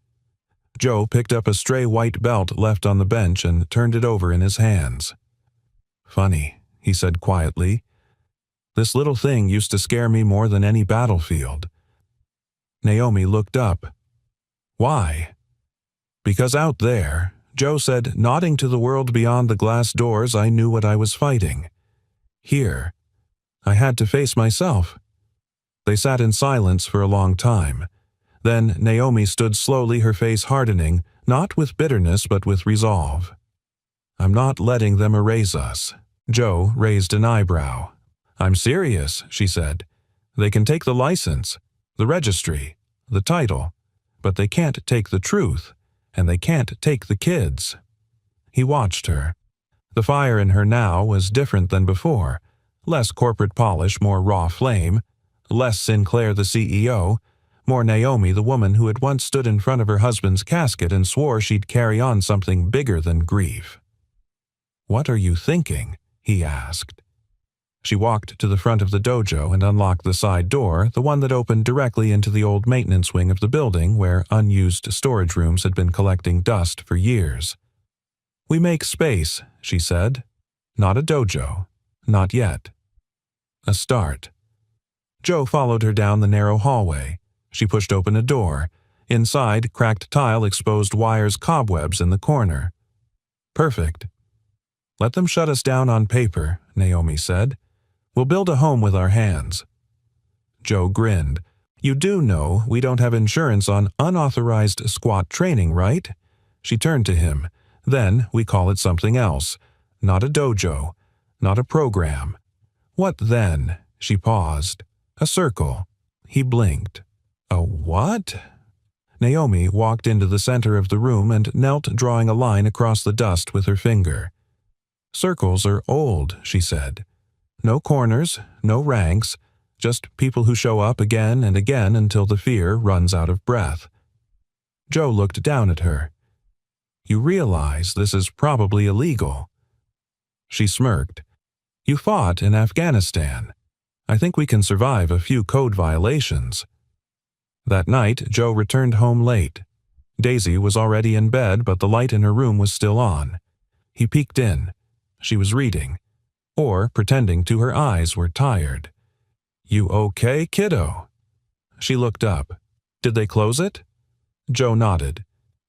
Joe picked up a stray white belt left on the bench and turned it over in his hands. "Funny," he said quietly. "This little thing used to scare me more than any battlefield." Naomi looked up. "Why?" "Because out there," Joe said, nodding to the world beyond the glass doors, "I knew what I was fighting. Here, I had to face myself." They sat in silence for a long time. Then Naomi stood slowly, her face hardening, not with bitterness but with resolve. "I'm not letting them erase us." Joe raised an eyebrow. "I'm serious," she said. "They can take the license, the registry, the title, but they can't take the truth, and they can't take the kids." He watched her. The fire in her now was different than before, less corporate polish, more raw flame, less Sinclair the CEO, more Naomi the woman who had once stood in front of her husband's casket and swore she'd carry on something bigger than grief. "What are you thinking?" he asked. She walked to the front of the dojo and unlocked the side door, the one that opened directly into the old maintenance wing of the building where unused storage rooms had been collecting dust for years. "We make space," she said. "Not a dojo. Not yet." A start. Joe followed her down the narrow hallway. She pushed open a door. Inside, cracked tile exposed wires, cobwebs in the corner. "Perfect." "Let them shut us down on paper," Naomi said. "We'll build a home with our hands." Joe grinned. You do know we don't have insurance on unauthorized squat training, right? She turned to him. Then we call it something else. Not a dojo. Not a program. What then? She paused. A circle. He blinked. A what? Naomi walked into the center of the room and knelt, drawing a line across the dust with her finger. Circles are old, she said. No corners, no ranks, just people who show up again and again until the fear runs out of breath. Joe looked down at her. You realize this is probably illegal. She smirked. You fought in Afghanistan. I think we can survive a few code violations. That night, Joe returned home late. Daisy was already in bed, but the light in her room was still on. He peeked in. She was reading, or pretending to her eyes were tired. You okay, kiddo? She looked up. Did they close it? Joe nodded.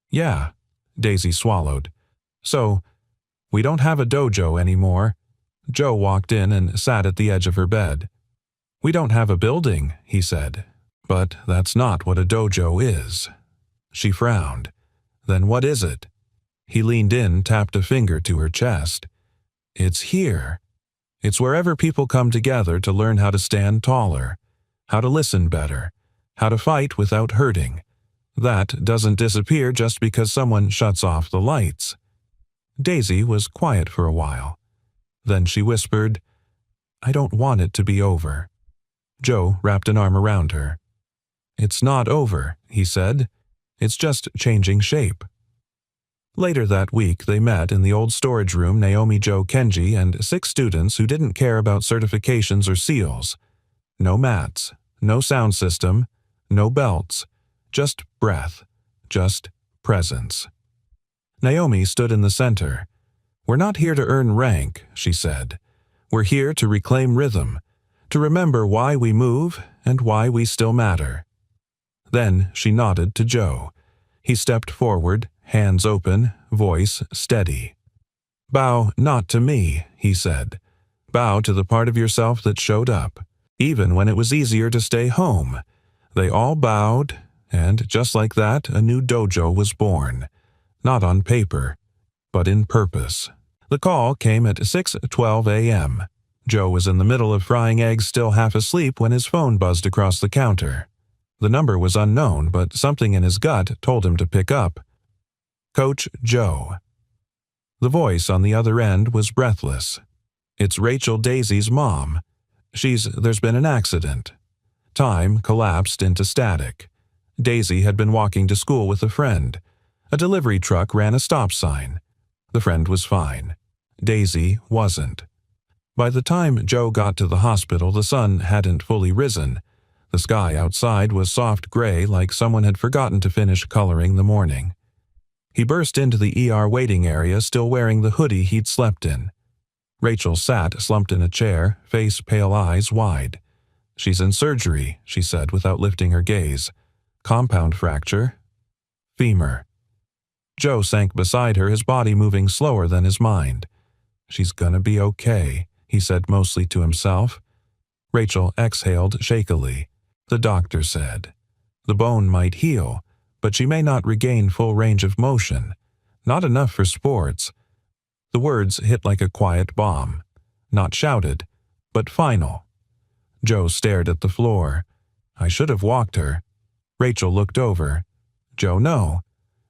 Yeah. Daisy swallowed. So, we don't have a dojo anymore. Joe walked in and sat at the edge of her bed. We don't have a building, he said. But that's not what a dojo is. She frowned. Then what is it? He leaned in, tapped a finger to her chest. It's here. It's wherever people come together to learn how to stand taller, how to listen better, how to fight without hurting. That doesn't disappear just because someone shuts off the lights. Daisy was quiet for a while. Then she whispered, I don't want it to be over. Joe wrapped an arm around her. It's not over, he said. It's just changing shape. Later that week, they met in the old storage room Naomi, Joe, Kenji, and 6 students who didn't care about certifications or seals. No mats, no sound system, no belts, just breath, just presence. Naomi stood in the center. We're not here to earn rank, she said. We're here to reclaim rhythm, to remember why we move and why we still matter. Then she nodded to Joe. He stepped forward, hands open, voice steady. Bow not to me, he said. Bow to the part of yourself that showed up, even when it was easier to stay home. They all bowed, and just like that, a new dojo was born. Not on paper, but in purpose. The call came at 6:12 a.m. Joe was in the middle of frying eggs, still half asleep, when his phone buzzed across the counter. The number was unknown, but something in his gut told him to pick up. Coach Joe. The voice on the other end was breathless. It's Rachel, Daisy's mom. There's been an accident. Time collapsed into static. Daisy had been walking to school with a friend. A delivery truck ran a stop sign. The friend was fine. Daisy wasn't. By the time Joe got to the hospital, the sun hadn't fully risen. The sky outside was soft gray, like someone had forgotten to finish coloring the morning. He burst into the ER waiting area, still wearing the hoodie he'd slept in. Rachel sat slumped in a chair, face pale, eyes wide. She's in surgery, she said without lifting her gaze. Compound fracture. Femur. Joe sank beside her, his body moving slower than his mind. She's gonna be okay, he said mostly to himself. Rachel exhaled shakily. The doctor said, the bone might heal, but she may not regain full range of motion. Not enough for sports. The words hit like a quiet bomb. Not shouted, but final. Joe stared at the floor. I should have walked her. Rachel looked over. Joe, no.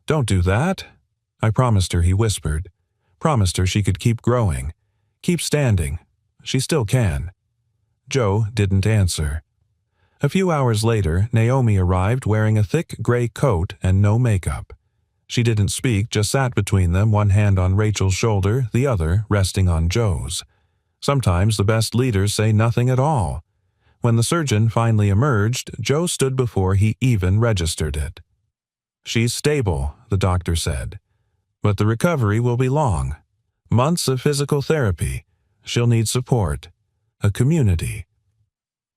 Don't do that. I promised her, he whispered. Promised her she could keep growing. Keep standing. She still can. Joe didn't answer. A few hours later, Naomi arrived wearing a thick gray coat and no makeup. She didn't speak, just sat between them, one hand on Rachel's shoulder, the other resting on Joe's. Sometimes the best leaders say nothing at all. When the surgeon finally emerged, Joe stood before he even registered it. She's stable, the doctor said. But the recovery will be long. Months of physical therapy. She'll need support. A community.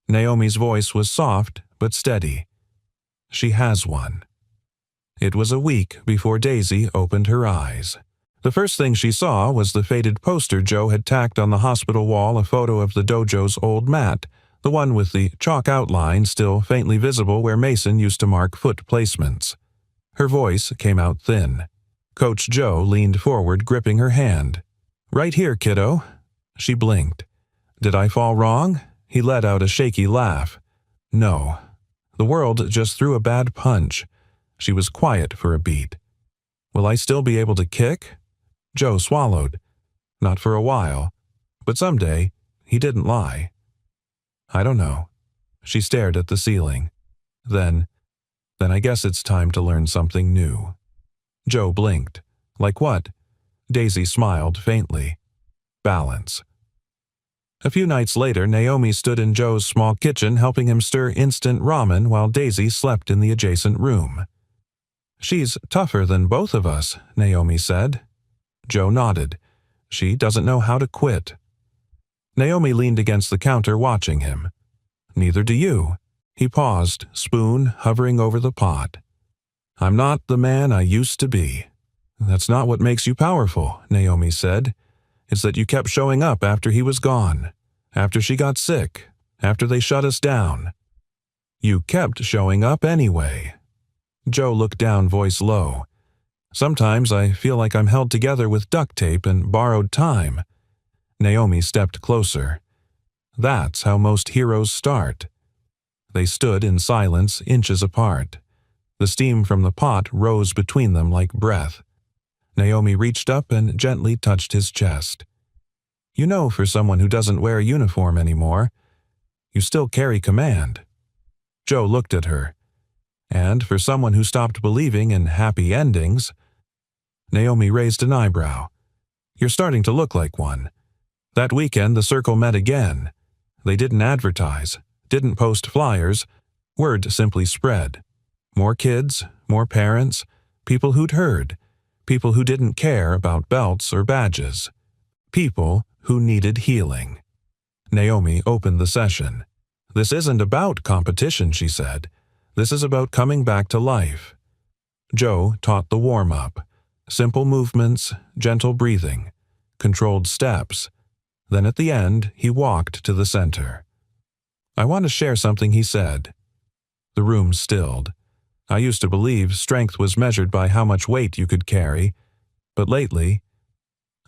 Naomi's voice was soft but steady. She has one. It was a week before Daisy opened her eyes. The first thing she saw was the faded poster Joe had tacked on the hospital wall, a photo of the dojo's old mat, the one with the chalk outline still faintly visible where Mason used to mark foot placements. Her voice came out thin. Coach Joe leaned forward, gripping her hand. "Right here, kiddo." She blinked. "Did I fall wrong?" He let out a shaky laugh. "No. The world just threw a bad punch." She was quiet for a beat. "Will I still be able to kick?" Joe swallowed. "Not for a while. But someday." He didn't lie. "I don't know." She stared at the ceiling. Then I guess it's time to learn something new." Joe blinked. "Like what?" Daisy smiled faintly. "Balance." A few nights later, Naomi stood in Joe's small kitchen helping him stir instant ramen while Daisy slept in the adjacent room. "She's tougher than both of us," Naomi said. Joe nodded. "She doesn't know how to quit." Naomi leaned against the counter watching him. "Neither do you." He paused, spoon hovering over the pot. "I'm not the man I used to be." "That's not what makes you powerful," Naomi said. "It's that you kept showing up after he was gone, after she got sick, after they shut us down. You kept showing up anyway." Joe looked down, voice low. "Sometimes I feel like I'm held together with duct tape and borrowed time." Naomi stepped closer. "That's how most heroes start." They stood in silence, inches apart. The steam from the pot rose between them like breath. Naomi reached up and gently touched his chest. "You know, for someone who doesn't wear a uniform anymore, you still carry command." Joe looked at her. "And for someone who stopped believing in happy endings." Naomi raised an eyebrow. "You're starting to look like one." That weekend the circle met again. They didn't advertise, didn't post flyers. Word simply spread. More kids, more parents, people who'd heard, people who didn't care about belts or badges, people who needed healing. Naomi opened the session. "This isn't about competition," she said. "This is about coming back to life." Joe taught the warm-up. Simple movements, gentle breathing, controlled steps. Then at the end, he walked to the center. "I want to share something," he said. The room stilled. "I used to believe strength was measured by how much weight you could carry, but lately,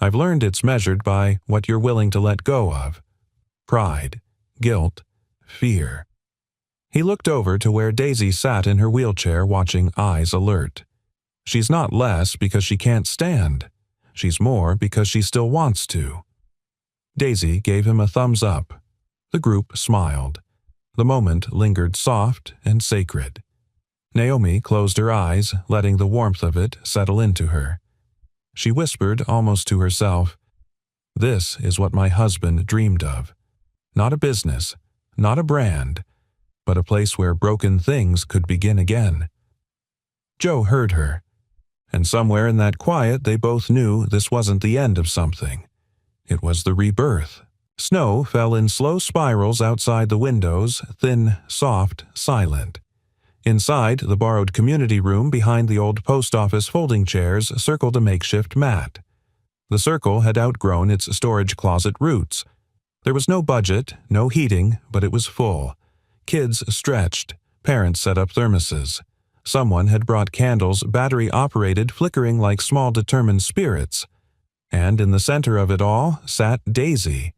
I've learned it's measured by what you're willing to let go of. Pride, guilt, fear." He looked over to where Daisy sat in her wheelchair watching, eyes alert. She's not less because she can't stand. She's more because she still wants to. Daisy gave him a thumbs up. The group smiled. The moment lingered soft and sacred. Naomi closed her eyes, letting the warmth of it settle into her. She whispered almost to herself, "This is what my husband dreamed of. Not a business, not a brand, but a place where broken things could begin again." Joe heard her, and somewhere in that quiet they both knew this wasn't the end of something. It was the rebirth. Snow fell in slow spirals outside the windows, thin, soft, silent. Inside the borrowed community room behind the old post office folding chairs circled a makeshift mat. The circle had outgrown its storage closet roots. There was no budget, no heating, but it was full. Kids stretched. Parents set up thermoses. Someone had brought candles, battery-operated, flickering like small determined spirits. And in the center of it all sat Daisy.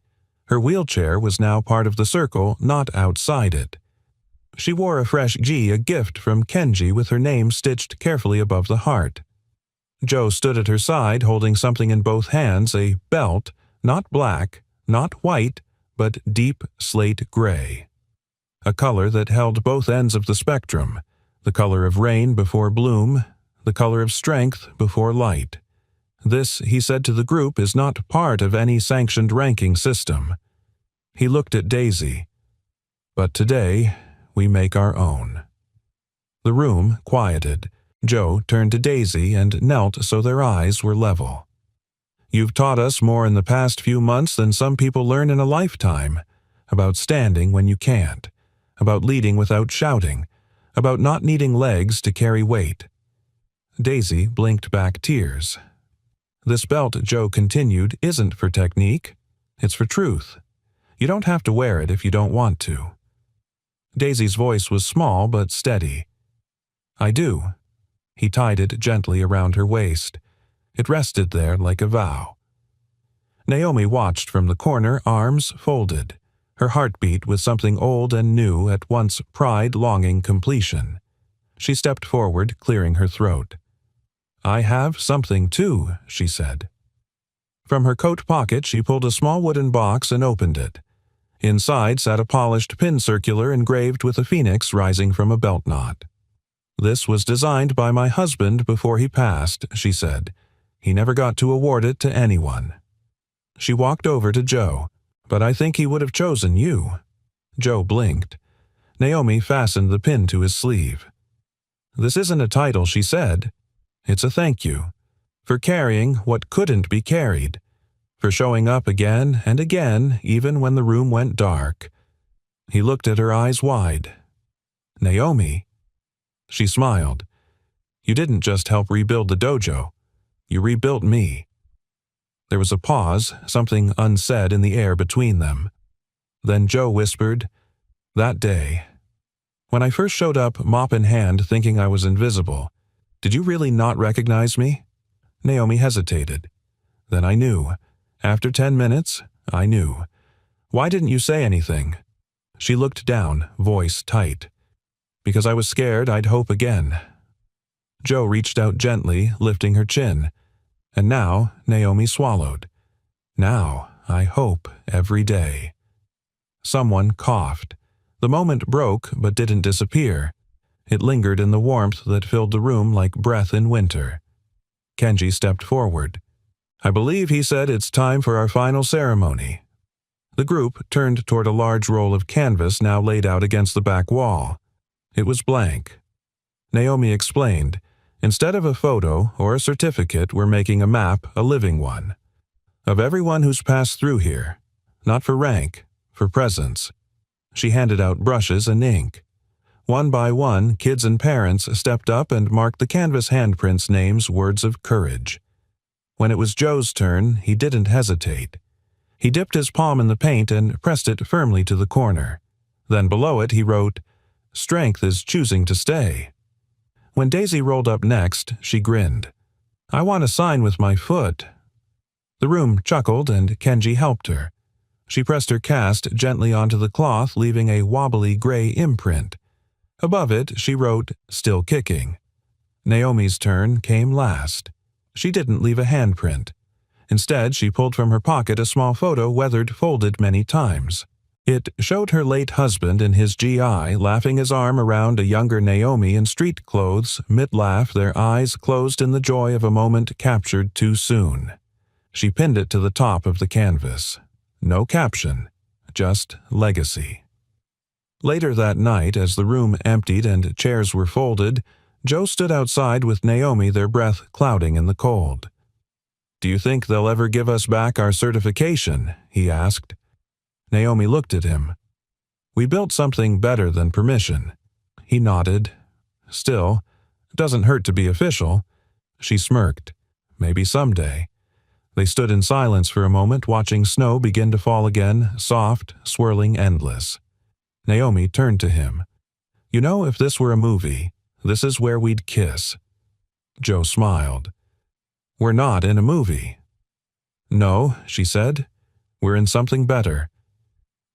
Her wheelchair was now part of the circle, not outside it. She wore a fresh G, a gift from Kenji with her name stitched carefully above the heart. Joe stood at her side holding something in both hands, a belt, not black, not white, but deep slate gray. A color that held both ends of the spectrum, the color of rain before bloom, the color of strength before light. This, he said to the group, is not part of any sanctioned ranking system. He looked at Daisy. But today, we make our own. The room quieted. Joe turned to Daisy and knelt so their eyes were level. "You've taught us more in the past few months than some people learn in a lifetime, about standing when you can't, about leading without shouting, about not needing legs to carry weight." Daisy blinked back tears. "This belt," Joe continued, "isn't for technique. It's for truth. You don't have to wear it if you don't want to." Daisy's voice was small but steady. "I do." He tied it gently around her waist. It rested there like a vow. Naomi watched from the corner, arms folded. Her heart beat with something old and new at once, pride longing completion. She stepped forward, clearing her throat. "I have something too," she said. From her coat pocket she pulled a small wooden box and opened it. Inside sat a polished pin circular engraved with a phoenix rising from a belt knot. "This was designed by my husband before he passed," she said. "He never got to award it to anyone." She walked over to Joe. "But I think he would have chosen you." Joe blinked. Naomi fastened the pin to his sleeve. "This isn't a title," she said. "It's a thank you. For carrying what couldn't be carried. For showing up again and again, even when the room went dark." He looked at her, eyes wide. "Naomi." She smiled. "You didn't just help rebuild the dojo. You rebuilt me." There was a pause, something unsaid in the air between them. Then Joe whispered, "That day, when I first showed up, mop in hand, thinking I was invisible, did you really not recognize me?" Naomi hesitated. "Then I knew. After 10 minutes, I knew. Why didn't you say anything?" She looked down, voice tight. "Because I was scared I'd hope again." Joe reached out gently, lifting her chin. "And now," Naomi swallowed. "Now, I hope every day." Someone coughed. The moment broke but didn't disappear. It lingered in the warmth that filled the room like breath in winter. Kenji stepped forward. "I believe he said it's time for our final ceremony." The group turned toward a large roll of canvas now laid out against the back wall. It was blank. Naomi explained, "Instead of a photo or a certificate, we're making a map, a living one. Of everyone who's passed through here. Not for rank, for presence." She handed out brushes and ink. One by one, kids and parents stepped up and marked the canvas handprints' names, words of courage. When it was Joe's turn, he didn't hesitate. He dipped his palm in the paint and pressed it firmly to the corner. Then below it he wrote, "Strength is choosing to stay." When Daisy rolled up next, she grinned. "I want to sign with my foot." The room chuckled and Kenji helped her. She pressed her cast gently onto the cloth, leaving a wobbly gray imprint. Above it, she wrote, "Still kicking." Naomi's turn came last. She didn't leave a handprint. Instead, she pulled from her pocket a small photo weathered, folded many times. It showed her late husband in his GI, laughing his arm around a younger Naomi in street clothes, mid-laugh, their eyes closed in the joy of a moment captured too soon. She pinned it to the top of the canvas. No caption, just legacy. Later that night, as the room emptied and chairs were folded, Joe stood outside with Naomi, their breath clouding in the cold. "Do you think they'll ever give us back our certification?" he asked. Naomi looked at him. "We built something better than permission." He nodded. "Still, it doesn't hurt to be official." She smirked. "Maybe someday." They stood in silence for a moment, watching snow begin to fall again, soft, swirling, endless. Naomi turned to him. "You know, if this were a movie, this is where we'd kiss." Joe smiled. "We're not in a movie." "No," she said. "We're in something better."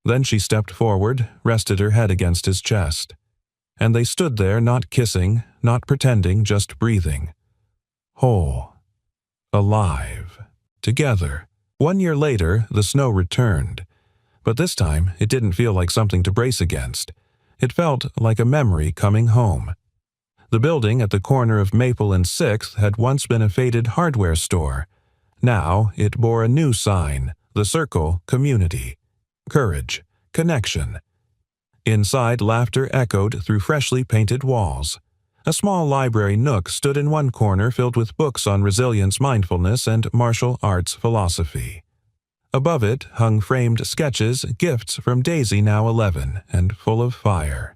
Then she stepped forward, rested her head against his chest. And they stood there, not kissing, not pretending, just breathing. Whole. Alive. Together. 1 year later, the snow returned. But this time, it didn't feel like something to brace against. It felt like a memory coming home. The building at the corner of Maple and 6th had once been a faded hardware store. Now it bore a new sign, the Circle Community. Courage. Connection. Inside, laughter echoed through freshly painted walls. A small library nook stood in one corner filled with books on resilience, mindfulness, and martial arts philosophy. Above it hung framed sketches, gifts from Daisy, now 11, and full of fire.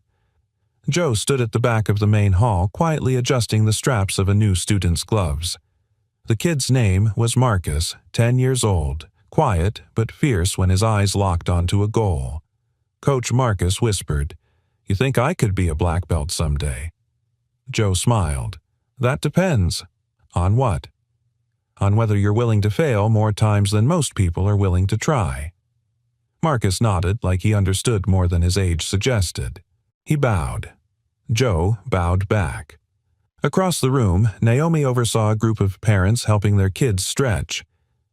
Joe stood at the back of the main hall, quietly adjusting the straps of a new student's gloves. The kid's name was Marcus, 10 years old, quiet but fierce when his eyes locked onto a goal. Coach Marcus whispered, "You think I could be a black belt someday?" Joe smiled. "That depends." "On what?" "On whether you're willing to fail more times than most people are willing to try." Marcus nodded like he understood more than his age suggested. He bowed. Joe bowed back. Across the room, Naomi oversaw a group of parents helping their kids stretch.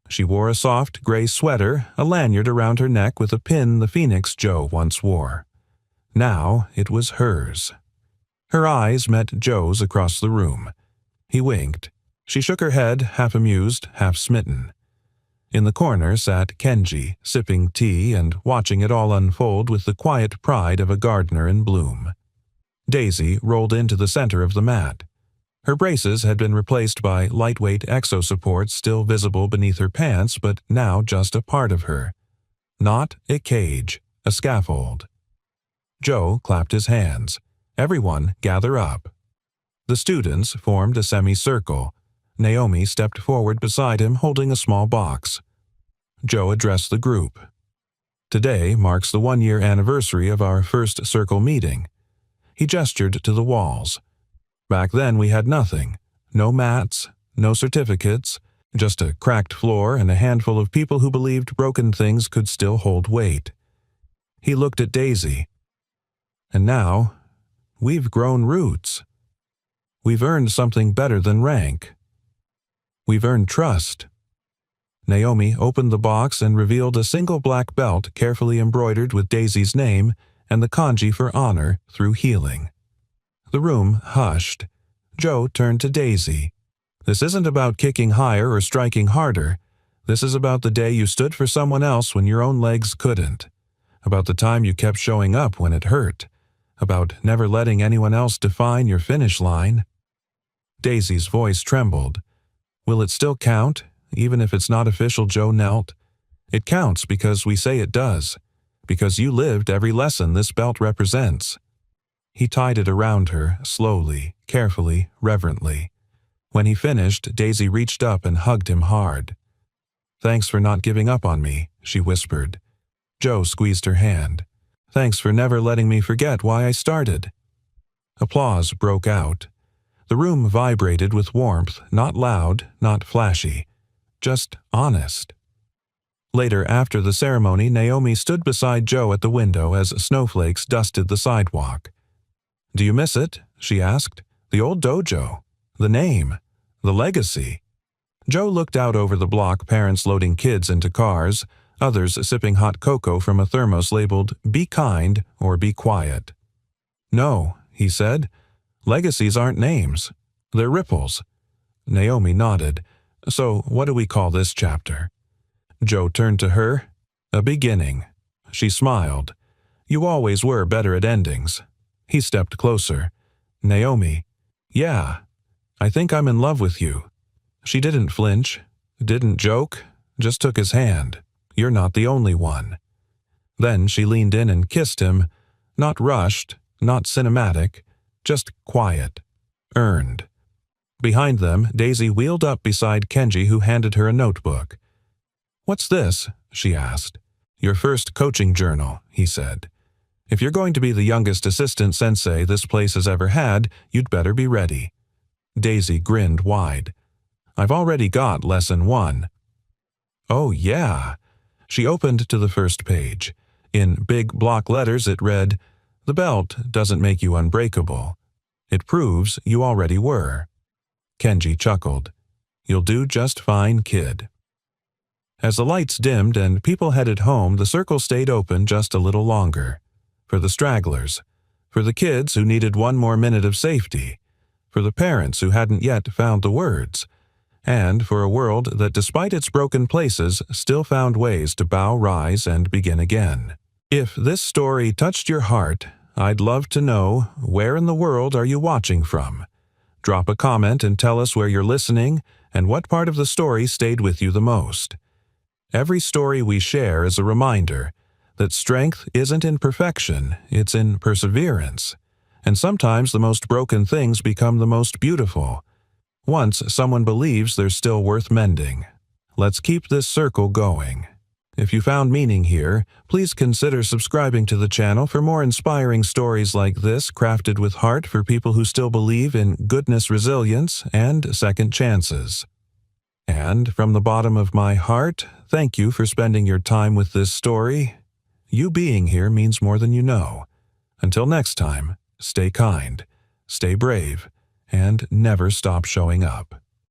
She wore a soft gray sweater, a lanyard around her neck with a pin the phoenix Joe once wore. Now it was hers. Her eyes met Joe's across the room. He winked. She shook her head, half amused, half smitten. In the corner sat Kenji, sipping tea and watching it all unfold with the quiet pride of a gardener in bloom. Daisy rolled into the center of the mat. Her braces had been replaced by lightweight exo-supports still visible beneath her pants, but now just a part of her. Not a cage, a scaffold. Joe clapped his hands. "Everyone, gather up." The students formed a semicircle. Naomi stepped forward beside him holding a small box. Joe addressed the group. "Today marks the 1-year anniversary of our first circle meeting." He gestured to the walls. "Back then we had nothing. No mats, no certificates, just a cracked floor and a handful of people who believed broken things could still hold weight." He looked at Daisy. "And now, we've grown roots. We've earned something better than rank. We've earned trust." Naomi opened the box and revealed a single black belt carefully embroidered with Daisy's name and the kanji for honor through healing. The room hushed. Joe turned to Daisy. "This isn't about kicking higher or striking harder. This is about the day you stood for someone else when your own legs couldn't. About the time you kept showing up when it hurt. About never letting anyone else define your finish line." Daisy's voice trembled. "Will it still count, even if it's not official?" Joe knelt. "It counts because we say it does. Because you lived every lesson this belt represents." He tied it around her, slowly, carefully, reverently. When he finished, Daisy reached up and hugged him hard. "Thanks for not giving up on me," she whispered. Joe squeezed her hand. "Thanks for never letting me forget why I started." Applause broke out. The room vibrated with warmth, not loud, not flashy, just honest. Later, after the ceremony, Naomi stood beside Joe at the window as snowflakes dusted the sidewalk. "Do you miss it?" she asked. "The old dojo, the name, the legacy." Joe looked out over the block, parents loading kids into cars, others sipping hot cocoa from a thermos labeled "Be kind" or "Be quiet." "No," he said. "Legacies aren't names. They're ripples." Naomi nodded. "So what do we call this chapter?" Joe turned to her. "A beginning." She smiled. "You always were better at endings." He stepped closer. "Naomi." "Yeah. I think I'm in love with you." She didn't flinch, didn't joke, just took his hand. "You're not the only one." Then she leaned in and kissed him, not rushed, not cinematic, just quiet, earned. Behind them, Daisy wheeled up beside Kenji, who handed her a notebook. "What's this?" she asked. "Your first coaching journal," he said. "If you're going to be the youngest assistant sensei this place has ever had, you'd better be ready." Daisy grinned wide. "I've already got lesson 1. "Oh, yeah." She opened to the first page. In big block letters it read, "The belt doesn't make you unbreakable. It proves you already were." Kenji chuckled. "You'll do just fine, kid." As the lights dimmed and people headed home, the circle stayed open just a little longer. For the stragglers. For the kids who needed one more minute of safety. For the parents who hadn't yet found the words. And for a world that, despite its broken places, still found ways to bow, rise, and begin again. If this story touched your heart, I'd love to know, where in the world are you watching from? Drop a comment and tell us where you're listening and what part of the story stayed with you the most. Every story we share is a reminder that strength isn't in perfection, it's in perseverance. And sometimes the most broken things become the most beautiful. Once someone believes they're still worth mending. Let's keep this circle going. If you found meaning here, please consider subscribing to the channel for more inspiring stories like this crafted with heart for people who still believe in goodness, resilience, and second chances. And from the bottom of my heart, thank you for spending your time with this story. You being here means more than you know. Until next time, stay kind, stay brave, and never stop showing up.